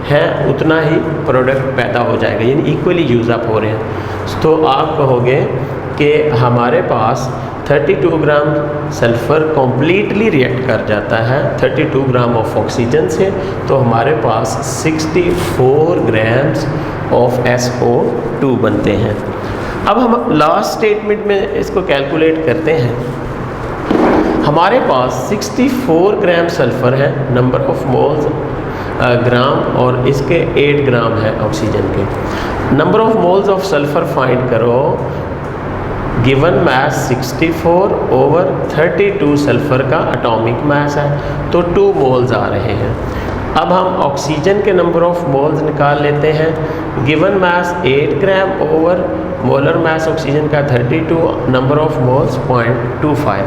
हैं उतना ही प्रोडक्ट पैदा हो जाएगा, यानी इक्वली यूज़ अप हो रहे हैं। तो आप कहोगे कि हमारे पास 32 ग्राम सल्फ़र कम्प्लीटली रिएक्ट कर जाता है 32 ग्राम ऑफ ऑक्सीजन से, तो हमारे पास 64 ग्राम्स ऑफ SO2 बनते हैं। अब हम लास्ट स्टेटमेंट में इसको कैलकुलेट करते हैं। हमारे पास 64 ग्राम सल्फ़र है, नंबर ऑफ मोल्स ग्राम, और इसके 8 ग्राम है ऑक्सीजन के। Number of moles of sulphur find करो, गिवन मास 64 ओवर 32 सल्फ़र का एटॉमिक मास है, तो 2 मोल्स आ रहे हैं। अब हम ऑक्सीजन के नंबर ऑफ मोल्स निकाल लेते हैं। Given mass 8 gram over molar mass oxygen का 32, number of moles 0.25।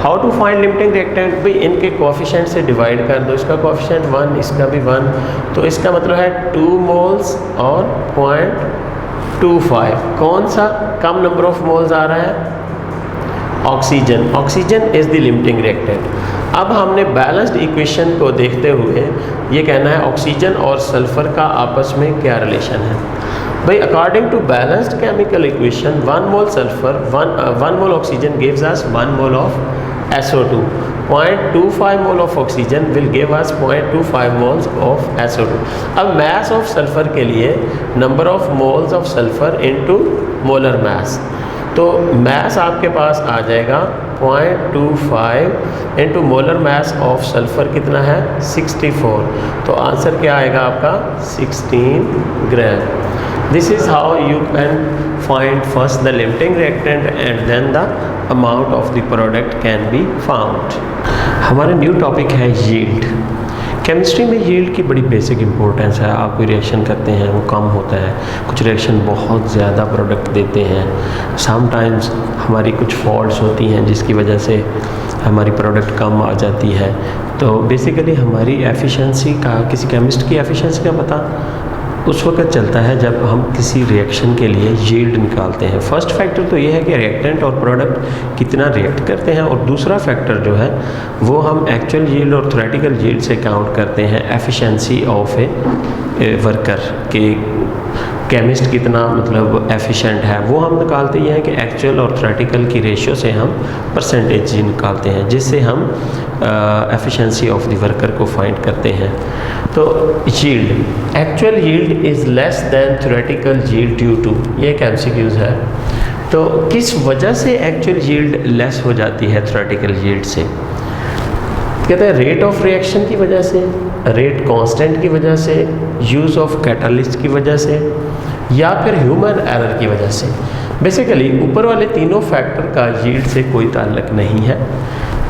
How to find limiting reactant, भाई इनके कोएफिशिएंट से डिवाइड कर दो, इसका कोएफिशिएंट 1, इसका भी 1, तो इसका मतलब है 2 मोल्स और 0.25। कौन सा कम नंबर ऑफ मोल्स आ रहा है? Oxygen. Oxygen is the limiting reactant. अब हमने बैलेंस्ड इक्वेशन को देखते हुए ये कहना है ऑक्सीजन और सल्फ़र का आपस में क्या रिलेशन है। भाई according to balanced chemical equation 1 mole sulphur 1 mole oxygen gives us 1 mole of SO2, 0.25 mole of oxygen will give us 0.25 moles of SO2। अब मास ऑफ सल्फ़र के लिए number of moles of sulphur into molar mass, तो mass आपके पास आ जाएगा 0.25 into molar mass of sulphur कितना है 64, तो आंसर क्या आएगा आपका 16 gram. This is how you can find first the limiting reactant and then the amount of the product can be found. हमारा न्यू टॉपिक है यील्ड। केमिस्ट्री में yield की बड़ी बेसिक इंपॉर्टेंस है। आप कोई रिएक्शन करते हैं वो कम होता है, कुछ रिएक्शन बहुत ज़्यादा प्रोडक्ट देते हैं, समटाइम्स हमारी कुछ फॉल्ट्स होती हैं जिसकी वजह से हमारी प्रोडक्ट कम आ जाती है। तो बेसिकली हमारी एफिशिएंसी का, किसी केमिस्ट की एफिशिएंसी का पता उस वक्त चलता है जब हम किसी रिएक्शन के लिए यील्ड निकालते हैं। फर्स्ट फैक्टर तो ये है कि रिएक्टेंट और प्रोडक्ट कितना रिएक्ट करते हैं, और दूसरा फैक्टर जो है वो हम एक्चुअल यील्ड और थ्योरेटिकल यील्ड से काउंट करते हैं एफिशिएंसी ऑफ ए वर्कर के केमिस्ट कितना मतलब एफिशिएंट है, वो हम निकालते हैं कि एक्चुअल और थ्योरेटिकल की रेशियो से हम परसेंटेज निकालते हैं, जिससे हम एफिशिएंसी ऑफ द वर्कर को फाइंड करते हैं। तो yield, actual yield is less than theoretical yield due to, ये एक एमसीक्यूज है। तो किस वजह से एक्चुअल यील्ड लेस हो जाती है थ्योरेटिकल यील्ड से? कहते हैं रेट ऑफ रिएक्शन की वजह से, रेट कांस्टेंट की वजह से, यूज़ ऑफ कैटालिस्ट की वजह से, या फिर ह्यूमन एरर की वजह से। बेसिकली ऊपर वाले तीनों फैक्टर का यील्ड से कोई ताल्लुक नहीं है।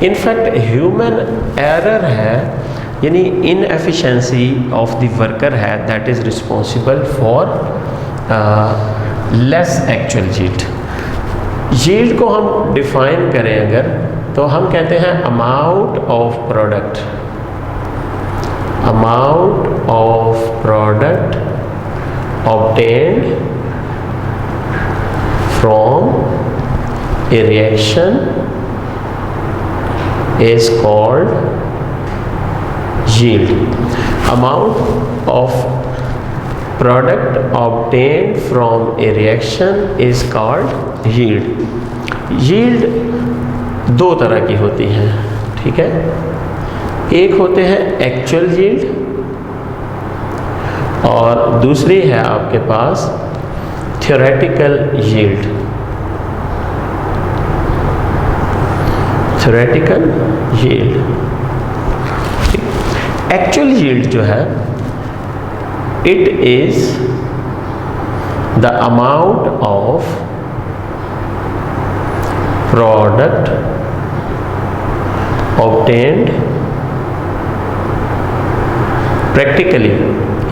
इनफैक्ट ह्यूमन एरर है, यानी इनएफिशिएंसी ऑफ द वर्कर है, that is responsible for less actual yield. Yield को हम डिफाइन करें अगर, तो हम कहते हैं amount of product, amount of product obtained from a reaction is called yield. Amount of product obtained from a reaction is called yield. Yield दो तरह की होती है, ठीक है। एक होते हैं एक्चुअल यील्ड और दूसरी है आपके पास theoretical yield. Theoretical yield, actual yield जो है it is the amount of product obtained practically,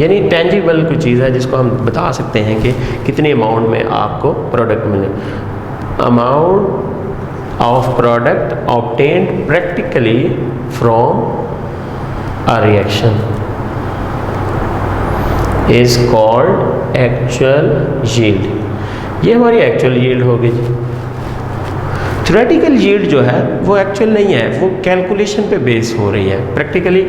यानी टेंजिबल कोई चीज़ है जिसको हम बता सकते हैं कि कितने अमाउंट में आपको प्रोडक्ट मिले। Amount of product obtained practically from a reaction is called actual yield, ये हमारी एक्चुअल यील्ड होगी जी। थ्योरेटिकल यील्ड जो है वो एक्चुअल नहीं है, वो कैलकुलेशन पे बेस हो रही है। प्रैक्टिकली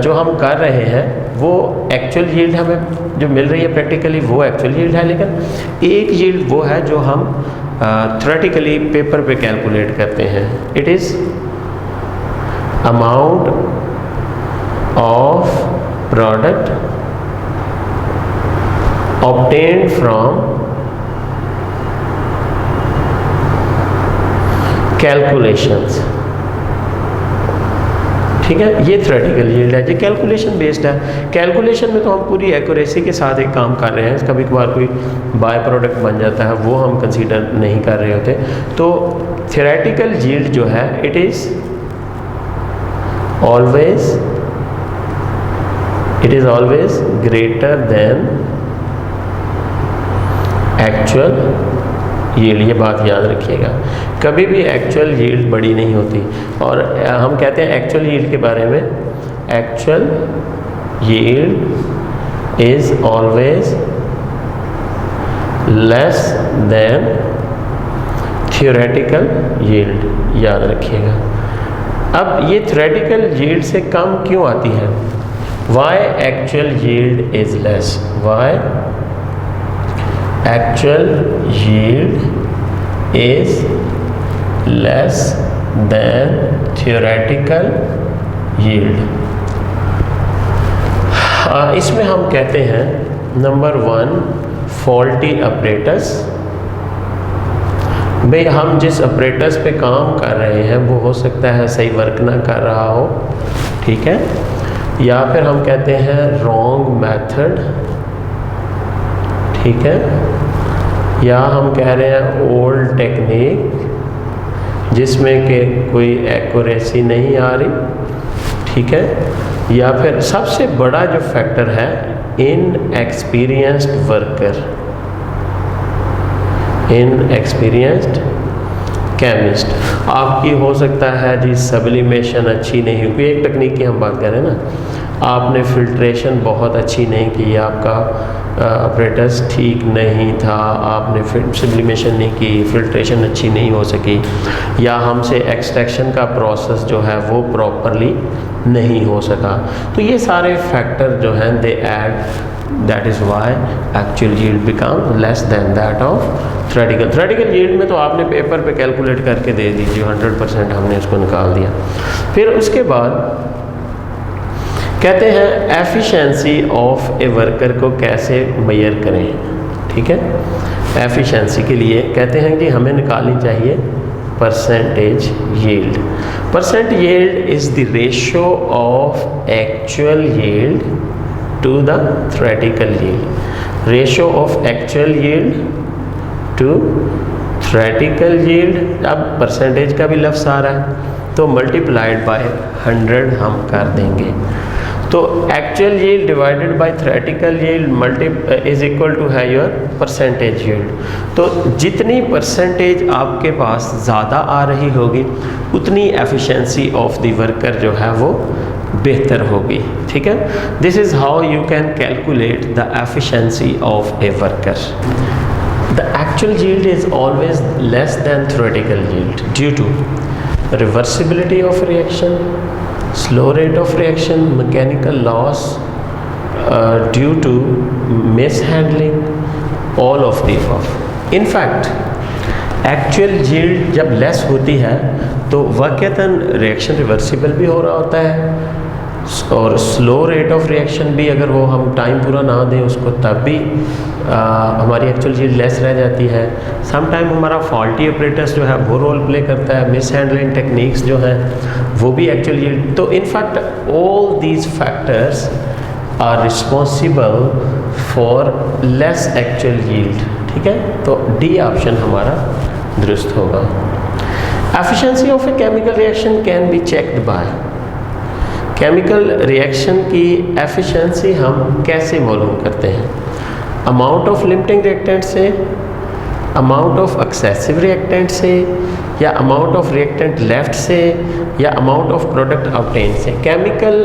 जो हम कर रहे हैं वो एक्चुअल यील्ड हमें जो मिल रही है प्रैक्टिकली वो एक्चुअल यील्ड है, लेकिन एक यील्ड वो है जो हम थ्योरेटिकली पेपर पे कैलकुलेट करते हैं। It is amount of product obtained from calculations, ठीक है। ये थ्योरेटिकल यील्ड है, ये कैलकुलेशन बेस्ड है। कैलकुलेशन में तो हम पूरी एक्यूरेसी के साथ एक काम कर रहे हैं, कभी कभार कोई बाय प्रोडक्ट बन जाता है वो हम कंसीडर नहीं कर रहे होते। तो थ्योरेटिकल यील्ड जो है it is always greater than actual yield, ये बात याद रखिएगा। कभी भी एक्चुअल यील्ड बड़ी नहीं होती, और हम कहते हैं एक्चुअल यील्ड के बारे में, actual yield is always less than theoretical yield, याद रखिएगा। अब ये थ्योरेटिकल यील्ड से कम क्यों आती है? Why actual yield is less, why actual yield is less than theoretical yield। इसमें हम कहते हैं नंबर 1 फॉल्टी ऑपरेटर्स। भाई हम जिस ऑपरेटर्स पे काम कर रहे हैं वो हो सकता है सही वर्क ना कर रहा हो, ठीक है, या फिर हम कहते हैं रॉन्ग मेथड, ठीक है, या हम कह रहे हैं ओल्ड टेक्निक जिसमें कि कोई एक्यूरेसी नहीं आ रही, ठीक है, या फिर सबसे बड़ा जो फैक्टर है इनएक्सपीरियंस्ड वर्कर, इनएक्सपीरियंस्ड केमिस्ट। आपकी हो सकता है जी सब्लिमेशन अच्छी नहीं हुई, एक टेक्निक की हम बात करें ना, आपने फिल्ट्रेशन बहुत अच्छी नहीं की, आपका ऑपरेटर्स ठीक नहीं था, आपने सब्लिमेशन नहीं की, फिल्ट्रेशन अच्छी नहीं हो सकी, या हमसे एक्सट्रैक्शन का प्रोसेस जो है वो प्रॉपरली नहीं हो सका। तो ये सारे फैक्टर जो हैं they add, that is why actual yield become less than that of theoretical. Theoretical yield में तो आपने पेपर पे कैलकुलेट करके दे दीजिए, 100% हमने इसको निकाल दिया। फिर उसके बाद कहते हैं एफिशिएंसी ऑफ ए वर्कर को कैसे मेजर करें, ठीक है। एफिशिएंसी के लिए कहते हैं कि हमें निकालनी चाहिए percentage yield. Percent yield is the ratio of actual yield to the theoretical yield, ratio of actual yield to theoretical yield. अब परसेंटेज का भी लफ्ज़ आ रहा है तो मल्टीप्लाइड बाय 100 हम कर देंगे। तो actual yield divided by theoretical yield is equal to है योर परसेंटेज यील्ड। तो जितनी परसेंटेज आपके पास ज़्यादा आ रही होगी उतनी एफिशिएंसी ऑफ द वर्कर जो है वो बेहतर होगी, ठीक है। This is how you can calculate the efficiency of a worker. The actual yield is always less than theoretical yield due to reversibility of reaction, slow rate of reaction, mechanical loss due to mishandling, all of the above. In fact, actual yield जब less होती है तो वाक़तन reaction reversible भी हो रहा होता है, और स्लो रेट ऑफ रिएक्शन भी अगर वो हम टाइम पूरा ना दें उसको तब भी हमारी एक्चुअल यील्ड लेस रह जाती है। सम टाइम हमारा फॉल्टी ऑपरेटर्स जो है वो रोल प्ले करता है, मिस हैंडलिंग टेक्निक्स जो हैं वो भी एक्चुअल यील्ड। तो in fact all these factors are responsible for less actual yield, ठीक है। तो डी ऑप्शन हमारा दुरुस्त होगा। Efficiency of a chemical reaction can be checked by, chemical reaction की एफिशिएंसी हम कैसे मालूम करते हैं? अमाउंट ऑफ लिमिटिंग रिएक्टेंट से, अमाउंट ऑफ एक्सेसिव रिएक्टेंट से, या अमाउंट ऑफ रिएक्टेंट लेफ्ट से, या अमाउंट ऑफ प्रोडक्ट ऑब्टेन से। केमिकल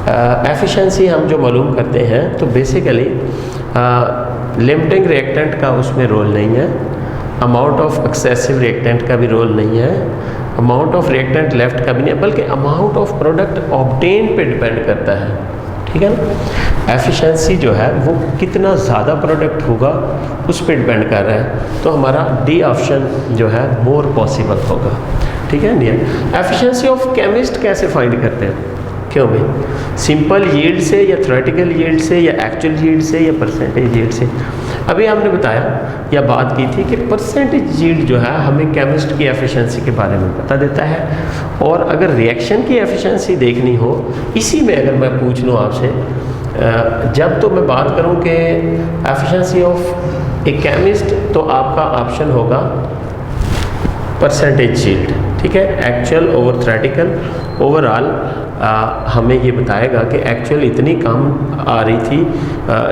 एफिशिएंसी हम जो मालूम करते हैं तो बेसिकली लिमिटिंग रिएक्टेंट का उसमें रोल नहीं है, अमाउंट ऑफ एक्सेसिव रिएक्टेंट का भी रोल नहीं है, अमाउंट ऑफ रिएक्टेंट लेफ्ट का भी नहीं है, बल्कि अमाउंट ऑफ प्रोडक्ट ऑब्टेन पे डिपेंड करता है। ठीक है ना। एफिशिएंसी जो है वो कितना ज़्यादा प्रोडक्ट होगा उस पर डिपेंड कर रहा है, तो हमारा डी ऑप्शन जो है मोर पॉसिबल होगा। ठीक है इंडियन। एफिशिएंसी ऑफ केमिस्ट कैसे फाइंड करते हैं, क्यों भाई, सिंपल यील्ड से या थ्योरेटिकल यील्ड से या एक्चुअल यील्ड से या परसेंटेज यील्ड से। अभी हमने बताया या बात की थी कि परसेंटेज यील्ड जो है हमें केमिस्ट की एफिशिएंसी के बारे में बता देता है, और अगर रिएक्शन की एफिशिएंसी देखनी हो, इसी में अगर मैं पूछ लूँ आपसे, जब तो मैं बात करूँ कि एफिशिएंसी ऑफ ए केमिस्ट, तो आपका ऑप्शन होगा परसेंटेज यील्ड। ठीक है, एक्चुअल ओवर थ्योरेटिकल। ओवरऑल हमें ये बताएगा कि एक्चुअल इतनी कम आ रही थी,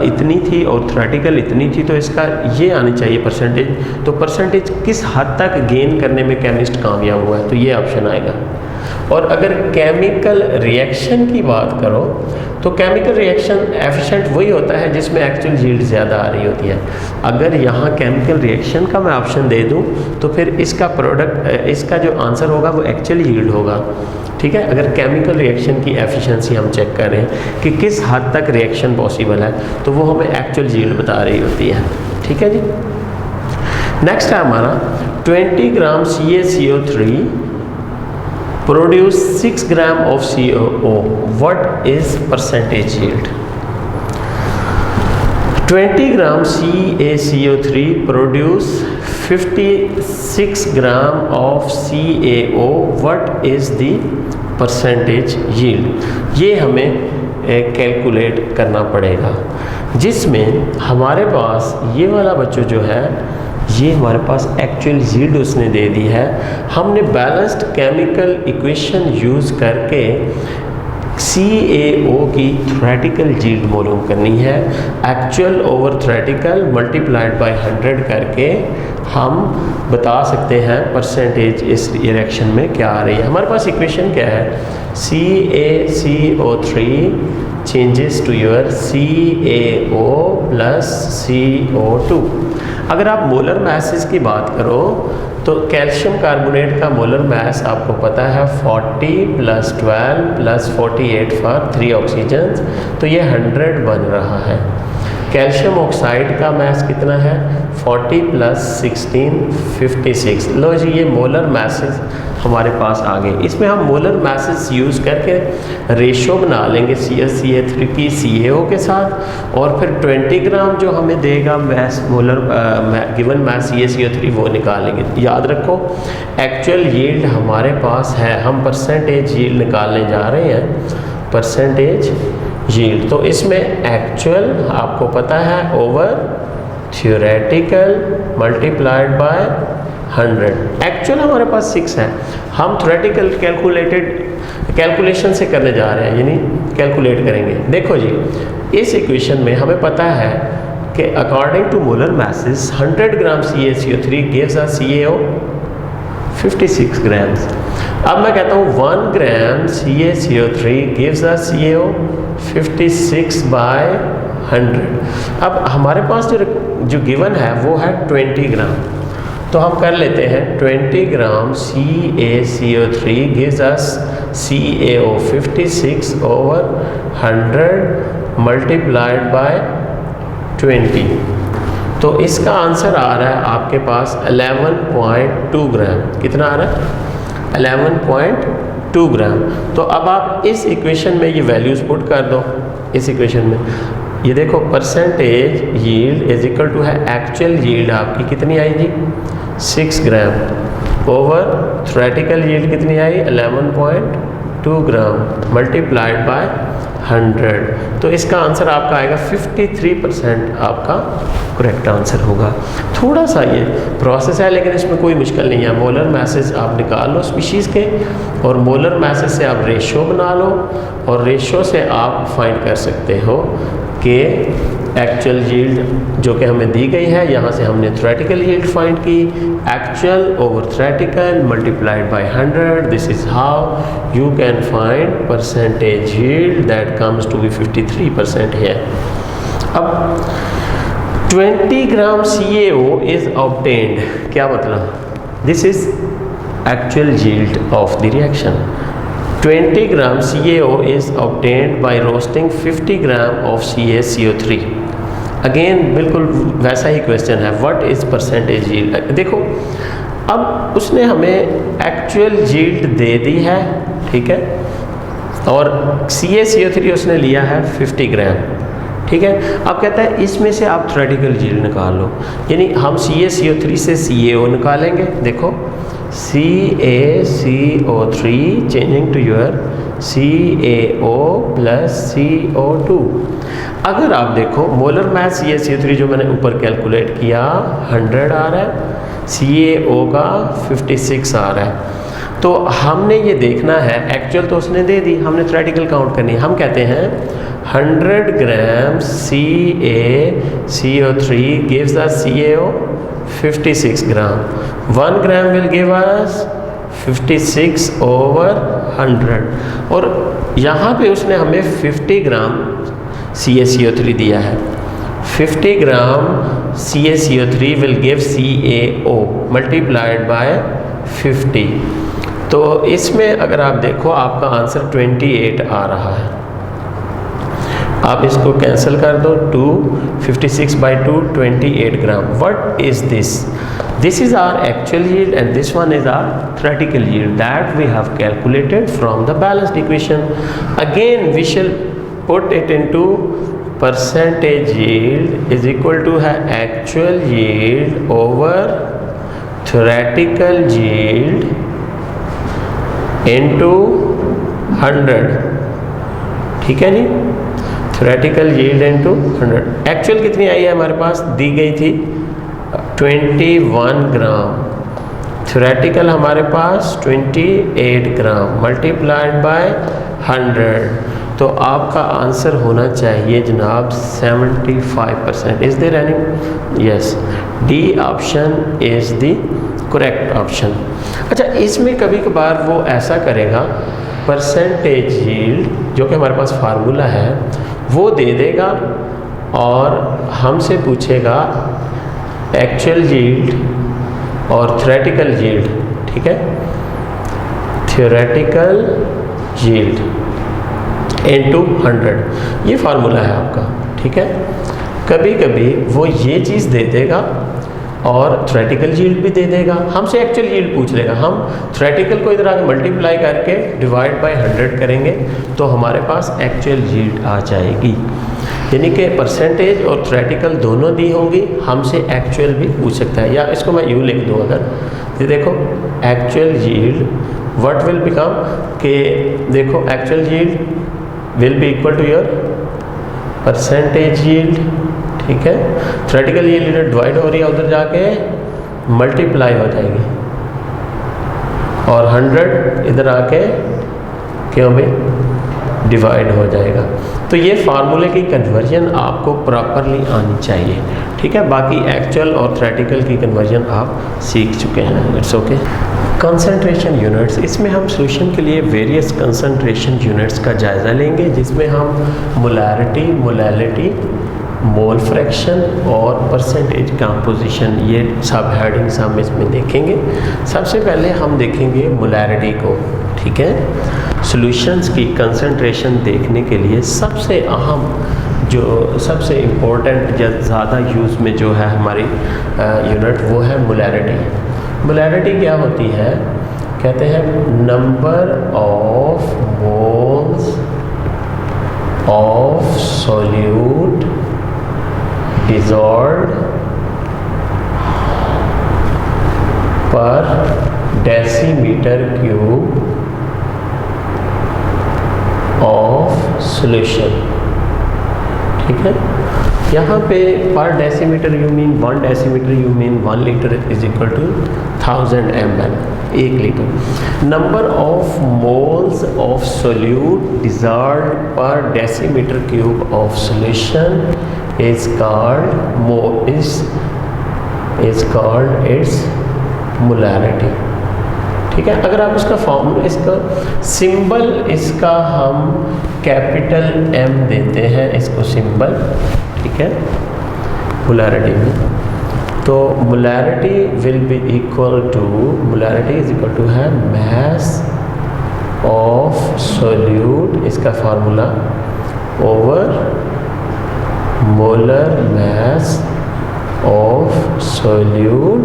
इतनी थी, और थ्योरेटिकल इतनी थी, तो इसका ये आनी चाहिए परसेंटेज। तो परसेंटेज किस हद तक गेन करने में केमिस्ट कामयाब हुआ है, तो ये ऑप्शन आएगा। और अगर केमिकल रिएक्शन की बात करो तो केमिकल रिएक्शन एफिशिएंट वही होता है जिसमें एक्चुअल यील्ड ज़्यादा आ रही होती है। अगर यहाँ केमिकल रिएक्शन का मैं ऑप्शन दे दूँ तो फिर इसका प्रोडक्ट, इसका जो आंसर होगा वो एक्चुअल यील्ड होगा। ठीक है, अगर केमिकल रिएक्शन की एफिशिएंसी हम चेक करें कि किस हद तक रिएक्शन पॉसिबल है, तो वो हमें एक्चुअल यील्ड बता रही होती है। ठीक है जी। नेक्स्ट है हमारा 20 ग्राम CaCO3 produce 6 gram of COO. What is percentage yield? 20 gram CaCO3 produce 56 gram of CaO. What is the percentage yield? ये हमें कैलकुलेट करना पड़ेगा, जिसमें हमारे पास ये वाला बच्चों जो है, ये हमारे पास एक्चुअल यील्ड उसने दे दी है। हमने बैलेंस्ड केमिकल इक्वेशन यूज़ करके CaO की थ्योरेटिकल यील्ड मालूम करनी है। Actual over theoretical multiplied by 100 करके हम बता सकते हैं परसेंटेज इस रिएक्शन में क्या आ रही है। हमारे पास इक्वेशन क्या है, CaCO3 changes to your CaO plus CO2। अगर आप मोलर मैसेज की बात करो तो कैल्शियम कार्बोनेट का मोलर मैस आपको पता है 40 + 12 + 48 फॉर 3 ऑक्सीजन, तो ये 100 बन रहा है। कैल्शियम ऑक्साइड का मैस कितना है, 40 + 16 56। लो जी, ये मोलर मैसेज हमारे पास आ गए। इसमें हम मोलर मैसेज यूज़ करके रेशो बना लेंगे CaCO3 की CaO के साथ, और फिर 20 ग्राम जो हमें देगा mess molar given mess CaCO3 वो निकालेंगे। याद रखो एक्चुअल यील्ड हमारे पास है, हम परसेंटेज यील्ड निकालने जा रहे हैं, परसेंटेज यील्ड। तो इसमें एक्चुअल आपको पता है over theoretical multiplied by 100। Actual हमारे पास 6 है, हम थ्योरेटिकल कैलकुलेशन से करने जा रहे हैं, यानी कैलकुलेट करेंगे। देखो जी, इस इक्वेशन में हमें पता है कि according to molar masses 100 gram CaCO3 gives a CaO 56 grams. अब मैं कहता हूँ 1 ग्राम CaCO3 गिव्स अ CaO 56/100। अब हमारे पास जो गिवन है वो है 20 ग्राम, तो हम कर लेते हैं 20 ग्राम CaCO3 gives us CaO 56/100 multiplied by 20। तो इसका आंसर आ रहा है आपके पास 11.2 ग्राम। कितना आ रहा है, 11.2 ग्राम। तो अब आप इस इक्वेशन में ये वैल्यूज़ पुट कर दो। इस इक्वेशन में ये देखो percentage yield is equal to है एक्चुअल यील्ड आपकी कितनी आई जी, 6 ग्राम ओवर थ्योरेटिकल यील्ड कितनी आई 11.2 ग्राम मल्टीप्लाइड बाय 100। तो इसका आंसर आपका आएगा 53% आपका करेक्ट आंसर होगा। थोड़ा सा ये प्रोसेस है लेकिन इसमें कोई मुश्किल नहीं है। मोलर मैसेज आप निकाल लो स्पीशीज़ के, और मोलर मैसेज से आप रेशो बना लो, और रेशो से आप फाइंड कर सकते हो कि एक्चुअल यील्ड जो कि हमें दी गई है, यहाँ से हमने थ्योरेटिकल यील्ड फाइंड की, actual over theoretical multiplied by 100. This is how you can find percentage yield that comes to be 53% here. अब 20 ग्राम CaO इज ऑब्टेन्ड, क्या मतलब? This is actual yield of the reaction. 20 gram CaO is obtained by roasting 50 gram of CaCO3. Again बिल्कुल वैसा ही question है, what is percentage yield. देखो अब उसने हमें एक्चुअल यील्ड दे दी है, ठीक है, और CaCO3 उसने लिया है 50 ग्राम, ठीक है. अब कहता है इसमें से आप थ्योरेटिकल यील्ड निकाल लो, यानी हम CaCO3 से CaO निकालेंगे. देखो CaCO3 changing to your CaO plus CO2. अगर आप देखो मोलर मास CaCO3 जो मैंने ऊपर कैलकुलेट किया 100 आ रहा है, CaO का 56 आ रहा है. तो हमने ये देखना है, एक्चुअल तो उसने दे दी, हमने थ्योरेटिकल काउंट करनी है. हम कहते हैं 100 gram CaCO3 gives us CaO 56 gram. 1 gram will give us 56 over 100. और यहाँ पे उसने हमें 50 ग्राम CaCO3 दिया है. 50 ग्राम CaCO3 will give CaO multiplied by 50. तो इसमें अगर आप देखो आपका आंसर 28 आ रहा है. आप इसको कैंसिल कर दो, 2 56 by 2 28 gram. What is this? This is our actual yield and this one is our theoretical yield that we have calculated from the balanced equation. Again we shall put it into percentage yield is equal to है actual yield over theoretical yield into 100. ठीक है जी, theoretical yield into 100. Actual कितनी आई है हमारे पास? दी गई थी 21 ग्राम. थ्योरेटिकल हमारे पास 28 ग्राम मल्टीप्लाइड बाय 100. तो आपका आंसर होना चाहिए जनाब 75%. Is there any? Yes, D option is the correct option. अच्छा, इसमें कभी कभार वो ऐसा करेगा, परसेंटेज यील्ड जो कि हमारे पास फार्मूला है वो दे देगा और हमसे पूछेगा एक्चुअल यील्ड और थ्योरेटिकल यील्ड. ठीक है, थ्योरेटिकल यील्ड इनटू 100 ये फार्मूला है आपका. ठीक है, कभी कभी वो ये चीज़ दे देगा और थ्योरेटिकल यील्ड भी दे देगा. हमसे एक्चुअल यील्ड पूछ लेगा, हम थ्योरेटिकल को इधर आके मल्टीप्लाई करके डिवाइड बाय 100 करेंगे तो हमारे पास एक्चुअल यील्ड आ जाएगी. यानी कि परसेंटेज और थ्योरेटिकल दोनों दी होंगी, हमसे एक्चुअल भी पूछ सकता है. या इसको मैं यूँ लिख दूँ अगर, ये देखो actual yield what will become के, देखो actual yield will be equal to your percentage yield. ठीक है, थ्योरेटिकल यील्ड डिवाइड हो रही है, उधर जाके मल्टीप्लाई हो जाएगी और 100 इधर आके क्यों भाई डिवाइड हो जाएगा. तो ये फार्मूले की कन्वर्जन आपको प्रॉपरली आनी चाहिए. ठीक है, बाकी एक्चुअल और थ्योरेटिकल की कन्वर्जन आप सीख चुके हैं. It's okay. कंसंट्रेशन यूनिट्स, इसमें हम सॉल्यूशन के लिए वेरियस कंसंट्रेशन यूनिट्स का जायज़ा लेंगे जिसमें हम मोलैरिटी, मोलैलिटी, मोल फ्रैक्शन और परसेंटेज कंपोजिशन ये सब हेडिंग्स हम इसमें देखेंगे. सबसे पहले हम देखेंगे मोलैरिटी को. ठीक है, सॉल्यूशंस की कंसंट्रेशन देखने के लिए सबसे अहम जो सबसे इम्पोर्टेंट या ज़्यादा यूज़ में जो है हमारी यूनिट वो है मोलैरिटी. मोलैरिटी क्या होती है? कहते हैं number of moles of solute dissolved per decimeter cube of solution. ठीक है, यहाँ पे per decimetre you mean 1 decimetre you mean 1 litre is equal to 1000 ml, 1 litre. Number of moles of solute dissolved per decimetre cube of solution is called its molarity। ठीक है, अगर आप उसका formula, इसका सिंबल, इसका हम कैपिटल M देते हैं इसको सिंबल, ठीक है, मोलारिटी में, तो molarity will be equal to, molarity is equal to है मास ऑफ सोल्यूट, इसका formula, over molar mass of solute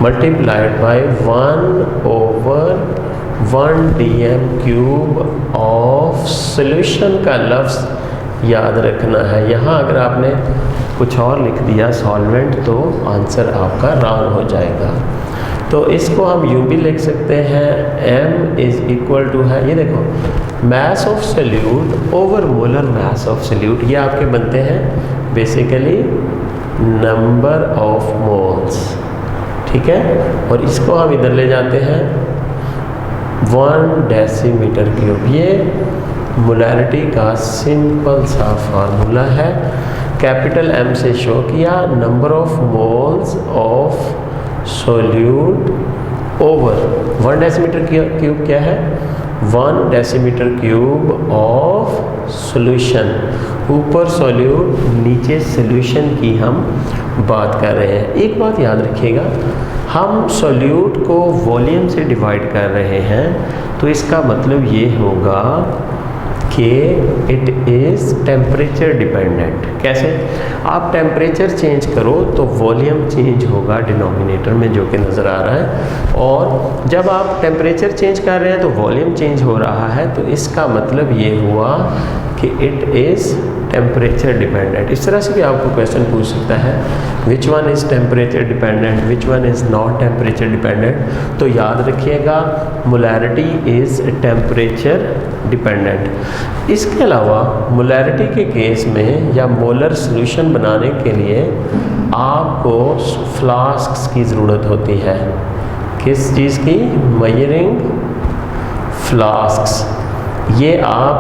multiplied by 1/1 dm³ of solution का लफ्ज़ याद रखना है। यहाँ अगर आपने कुछ और लिख दिया सॉल्वेंट तो आंसर आपका रॉन्ग हो जाएगा। तो इसको हम यूँ भी लिख सकते हैं, m इज़ इक्वल टू है, ये देखो, मास of solute over molar mass of solute, ये आपके बनते हैं बेसिकली नंबर ऑफ मोल्स, ठीक है, और इसको हम इधर ले जाते हैं 1 डेसीमीटर क्यूब। ये मोलारिटी का सिंपल सा फार्मूला है, कैपिटल M से शो किया, number of moles of solute over 1 decimetre cube क्या है, 1 डेसीमीटर क्यूब ऑफ सॉल्यूशन, ऊपर सॉल्यूट नीचे सॉल्यूशन की हम बात कर रहे हैं। एक बात याद रखिएगा, हम सॉल्यूट को वॉल्यूम से डिवाइड कर रहे हैं, तो इसका मतलब ये होगा कि इट इज़ टेम्परेचर डिपेंडेंट। कैसे? आप टेम्परेचर चेंज करो तो वॉल्यूम चेंज होगा डिनोमिनेटर में, जो कि नज़र आ रहा है, और जब आप टेम्परेचर चेंज कर रहे हैं तो वॉल्यूम चेंज हो रहा है, तो इसका मतलब ये हुआ कि इट इज़ टेम्परेचर डिपेंडेंट। इस तरह से भी आपको क्वेश्चन पूछ सकता है, which one is temperature dependent, which one is not temperature dependent. तो याद रखिएगा मोलारिटी इज़ टेम्परेचर डिपेंडेंट। इसके अलावा मोलारिटी के केस में या मोलर सॉल्यूशन बनाने के लिए आपको फ्लास्क्स की ज़रूरत होती है। किस चीज़ की? Measuring flasks. ये आप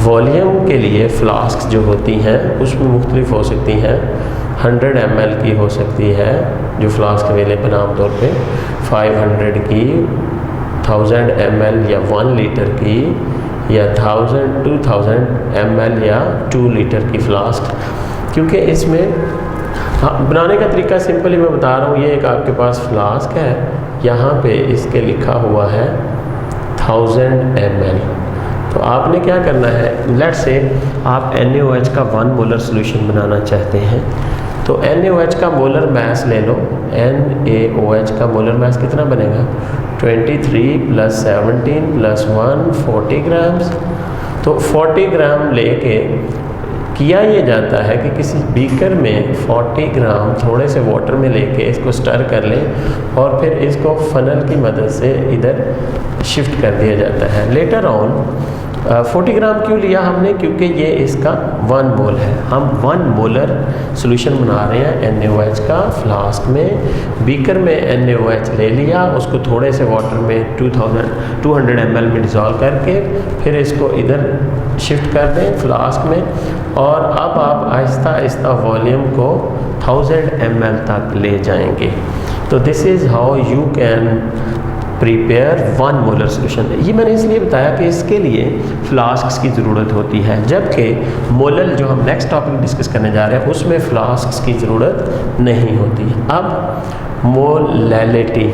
वॉल्यूम के लिए फ्लास्क जो होती हैं उसमें मुख्तलिफ हो सकती हैं, 100 ml की हो सकती है जो फ्लास्क अवेलेबल आमतौर पे, 500 की, 1000 ml या 1 लीटर की, या 2000 ml या 2 लीटर की फ्लास्क। क्योंकि इसमें बनाने का तरीका सिंपली मैं बता रहा हूँ। ये एक आपके पास फ्लास्क है, यहाँ पे इसके लिखा हुआ है 1000 ml। तो आपने क्या करना है, लेट्स से आप NaOH का 1 मोलर सॉल्यूशन बनाना चाहते हैं, तो NaOH का मोलर मास ले लो। NaOH का मोलर मास कितना बनेगा? 23 + 17 + 1 40 ग्राम्स। तो 40 ग्राम लेके किया ये जाता है कि किसी बीकर में 40 ग्राम थोड़े से वाटर में लेके इसको स्टर कर लें और फिर इसको फनल की मदद से इधर शिफ्ट कर दिया जाता है। लेटर ऑन 40 ग्राम क्यों लिया हमने? क्योंकि ये इसका 1 मोल है। हम 1 मोलर सॉल्यूशन बना रहे हैं NaOH का फ्लास्क में। बीकर में NaOH ले लिया, उसको थोड़े से वाटर में 200 ml में डिज़ोल्व करके फिर इसको इधर शिफ्ट कर दें फ्लास्क में, और अब आप आहिस्ता आहिस्ता वॉल्यूम को 1000 ml तक ले जाएंगे। तो this is how you can prepare 1 molar solution. ये मैंने इसलिए बताया कि इसके लिए फ्लास्क्स की ज़रूरत होती है, जबकि मोलर जो हम नेक्स्ट टॉपिक डिस्कस करने जा रहे हैं उसमें फ्लास्क्स की ज़रूरत नहीं होती। अब मोलैलिटी,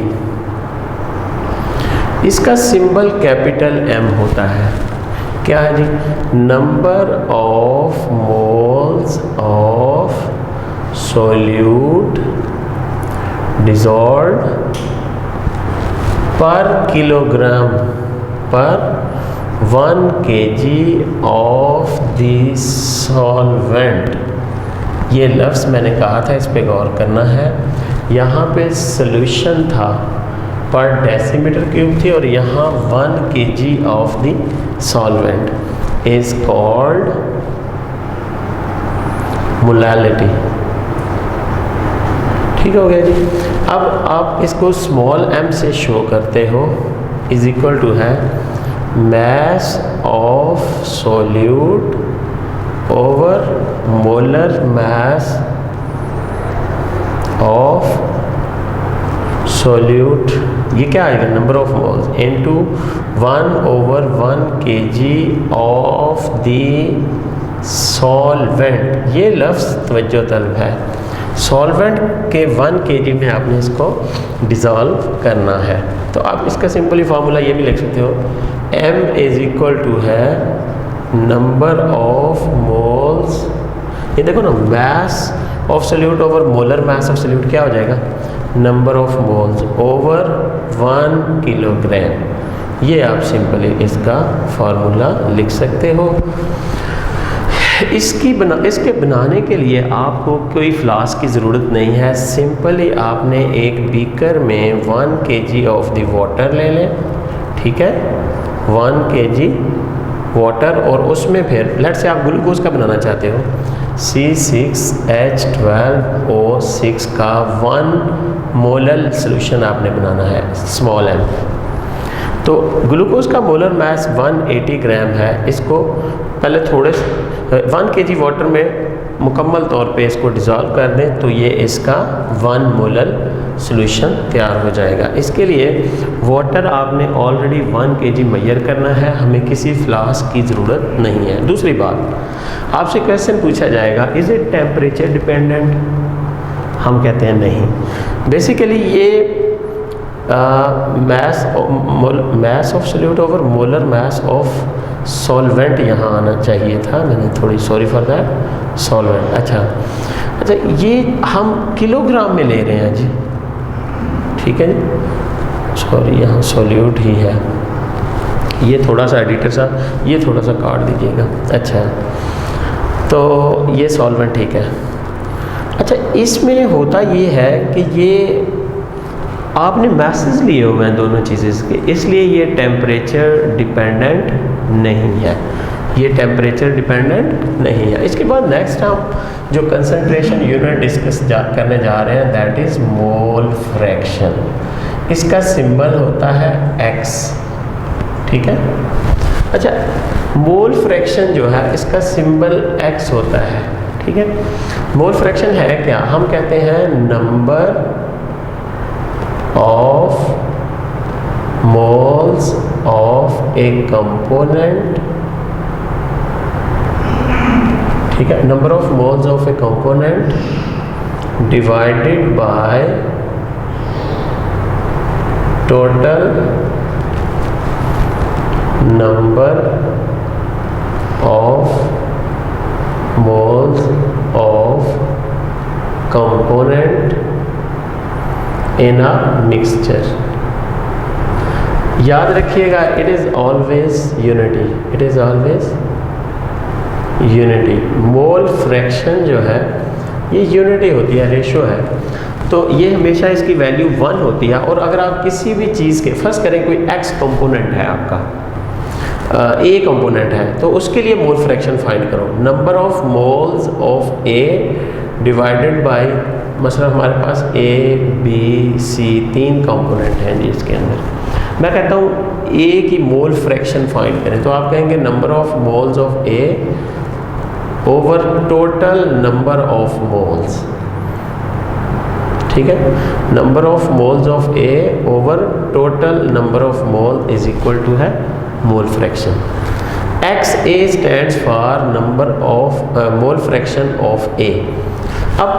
इसका सिंबल कैपिटल M होता है। क्या है जी? Number of moles of solute dissolved per kilogram per 1 kg of the solvent. ये लफ्ज़ मैंने कहा था, इस पे गौर करना है। यहाँ पे सॉल्यूशन था पर डेसीमीटर क्यूब थी, और यहाँ 1 kg of the solvent is called molality. ठीक हो गया जी। अब आप इसको स्मॉल m से शो करते हो, इज इक्वल टू है mass of solute over molar mass of solute, ये क्या आएगा, number of moles into 1/1 kg of the solvent. ये लफ्ज़ तवज्जो तलब है, सॉल्वेंट के 1 kg में आपने इसको डिज़ोल्व करना है। तो आप इसका सिंपली फार्मूला ये भी लिख सकते हो, m इज़ इक्वल टू है नंबर ऑफ मोल्स, ये देखो ना, मास of solute over molar mass of solute क्या हो जाएगा, number of moles over 1 kilogram. ये आप सिंपली इसका फार्मूला लिख सकते हो। इसके बनाने के लिए आपको कोई फ्लास्क की ज़रूरत नहीं है, सिंपली आपने एक बीकर में 1 kg ऑफ द वाटर ले लें, ठीक है, 1 kg वाटर, और उसमें फिर लेट से आप ग्लूकोज का बनाना चाहते हो, C6H12O6 का 1 मोलर सोल्यूशन आपने बनाना है, स्मॉल m। तो ग्लूकोज का मोलर मास 180 ग्राम है, इसको पहले थोड़े 1 kg वाटर में मुकम्मल तौर पे इसको डिज़ोल्व कर दें, तो ये इसका 1 मोलर सोल्यूशन तैयार हो जाएगा। इसके लिए वाटर आपने ऑलरेडी 1 kg मैयर करना है, हमें किसी फ्लास्क की ज़रूरत नहीं है। दूसरी बात, आपसे क्वेश्चन पूछा जाएगा, इज़ इट टेम्परेचर डिपेंडेंट? हम कहते हैं नहीं। बेसिकली ये मास of solute over molar mass of solvent यहाँ आना चाहिए था, मैंने थोड़ी सॉरी फॉर दैट, सॉल्वेंट। अच्छा, ये हम किलोग्राम में ले रहे हैं जी, ठीक है जी, सॉरी यहाँ सोल्यूट ही है, ये थोड़ा सा एडिटर साहब ये थोड़ा सा काट दीजिएगा। अच्छा, तो ये सॉल्वेंट ठीक है। अच्छा, इसमें होता ये है कि ये आपने मैसेज लिए हुए हैं दोनों चीज़ें के, इसलिए ये टेम्परेचर डिपेंडेंट नहीं है, ये टेम्परेचर डिपेंडेंट नहीं है। इसके बाद नेक्स्ट हम जो कंसंट्रेशन यूनिट डिस्कस करने जा रहे हैं, दैट इज़ मोल फ्रैक्शन। इसका सिंबल होता है x, ठीक है। अच्छा, मोल फ्रैक्शन जो है इसका सिंबल x होता है, ठीक है। मोल फ्रैक्शन है क्या, हम कहते हैं number of moles of A component, ठीक है, number of moles of A component divided by total number of moles of component in a mixture. याद रखिएगा, it is always unity, it is always unity. Mole fraction जो है ये unity होती है, ratio है, तो ये हमेशा इसकी वैल्यू 1 होती है। और अगर आप किसी भी चीज़ के फर्स्ट करें, कोई x कंपोनेंट है आपका, a कंपोनेंट है, तो उसके लिए मोल फ्रैक्शन फाइंड करो, number of moles of a divided by, मतलब हमारे पास A B C 3 कंपोनेंट हैं जी इसके अंदर। मैं कहता हूँ A की मोल फ्रैक्शन फाइंड करें, तो आप कहेंगे number of moles of A over total number of moles, ठीक है, number of moles of A over total number of mole is equal to है mole fraction. XA stands for number of mole fraction of A। अब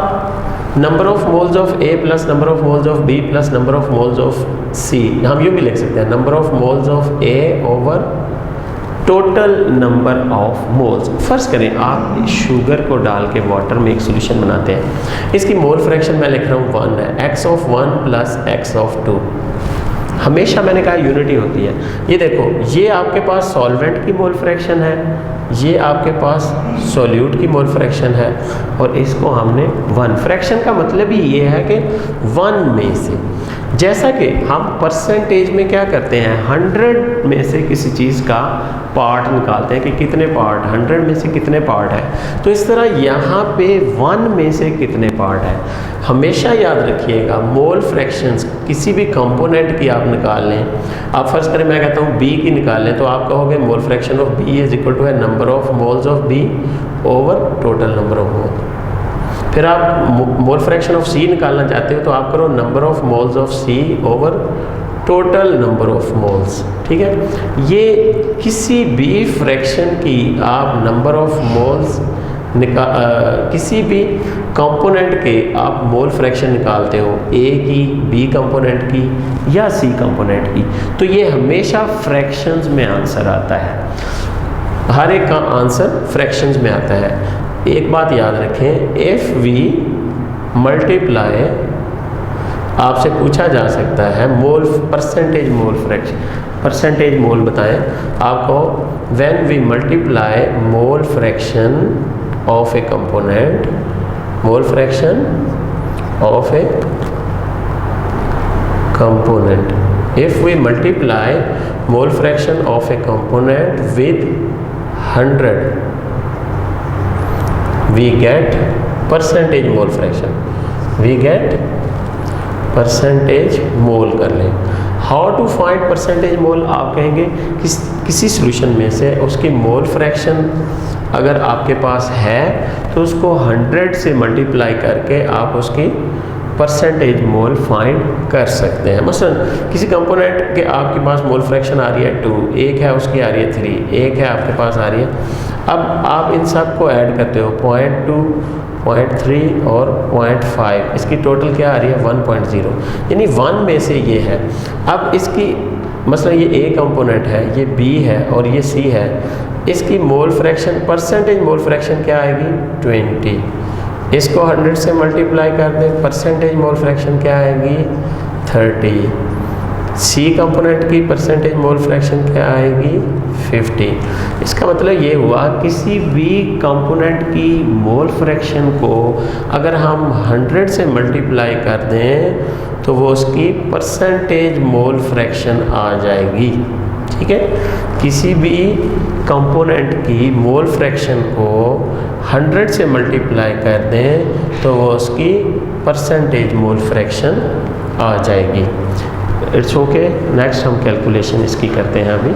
number of moles of A plus number of moles of B plus number of moles of C, हम यूँ भी लिख सकते हैं, number of moles of A over total number of moles. फर्ज करें आप शुगर को डाल के वाटर में एक सॉल्यूशन बनाते हैं, इसकी मोल फ्रैक्शन मैं लिख रहा हूँ 1 है, x of 1 plus x of 2, हमेशा मैंने कहा यूनिटी होती है। ये देखो, ये आपके पास सॉल्वेंट की मोल फ्रैक्शन है, ये आपके पास सोल्यूट की मोल फ्रैक्शन है, और इसको हमने 1, फ्रैक्शन का मतलब ही ये है कि 1 में से, जैसा कि हम परसेंटेज में क्या करते हैं, 100 में से किसी चीज़ का पार्ट निकालते हैं कि कितने पार्ट, 100 में से कितने पार्ट है, तो इस तरह यहाँ पे 1 में से कितने पार्ट है। हमेशा याद रखिएगा, मोल फ्रैक्शंस किसी भी कंपोनेंट की आप निकाल लें, आप फर्ज करें मैं कहता हूँ B की निकाल लें, तो आप कहोगे mole fraction of B is equal to है number of moles of B over total number of mole. फिर आप मोल फ्रैक्शन ऑफ सी निकालना चाहते हो तो आप करो number of moles of C over total number of moles. ठीक है, ये किसी भी फ्रैक्शन की आप नंबर ऑफ मोल्स किसी भी कंपोनेंट के आप मोल फ्रैक्शन निकालते हो, ए की, बी कंपोनेंट की या सी कंपोनेंट की, तो ये हमेशा फ्रैक्शंस में आंसर आता है। हर एक का आंसर फ्रैक्शंस में आता है। एक बात याद रखें, इफ़ वी मल्टीप्लाई, आपसे पूछा जा सकता है mole percentage mole fraction, percentage mole बताएं आपको। When we multiply mole fraction of a component, mole fraction of a component, if we multiply mole fraction of a component with 100, we get percentage mole fraction, we get percentage mole कर लें। How to find percentage मोल, आप कहेंगे किसी solution में से उसकी mole fraction अगर आपके पास है तो उसको 100 से मल्टीप्लाई करके आप उसकी परसेंटेज मोल फाइंड कर सकते हैं। मसलन किसी कंपोनेंट के आपके पास मोल फ्रैक्शन आ रही है 2, एक है उसकी आ रही है 3, एक है आपके पास आ रही है। अब आप इन सब को ऐड करते हो 0.2, 0.3 और 0.5, इसकी टोटल क्या आ रही है 1.0, यानी 1 में से ये है। अब इसकी मसलन ये ए कंपोनेंट है, ये बी है और ये सी है, इसकी मोल फ्रैक्शन परसेंटेज मोल फ्रैक्शन क्या आएगी 20, इसको 100 से मल्टीप्लाई कर दें, परसेंटेज मोल फ्रैक्शन क्या आएगी 30, सी कंपोनेंट की परसेंटेज मोल फ्रैक्शन क्या आएगी 50। इसका मतलब ये हुआ किसी भी कंपोनेंट की मोल फ्रैक्शन को अगर हम 100 से मल्टीप्लाई कर दें तो वो उसकी परसेंटेज मोल फ्रैक्शन आ जाएगी। ठीक है, किसी भी कंपोनेंट की मोल फ्रैक्शन को 100 से मल्टीप्लाई कर दें तो वो उसकी परसेंटेज मोल फ्रैक्शन आ जाएगी। It's okay. नेक्स्ट हम कैलकुलेशन इसकी करते हैं अभी।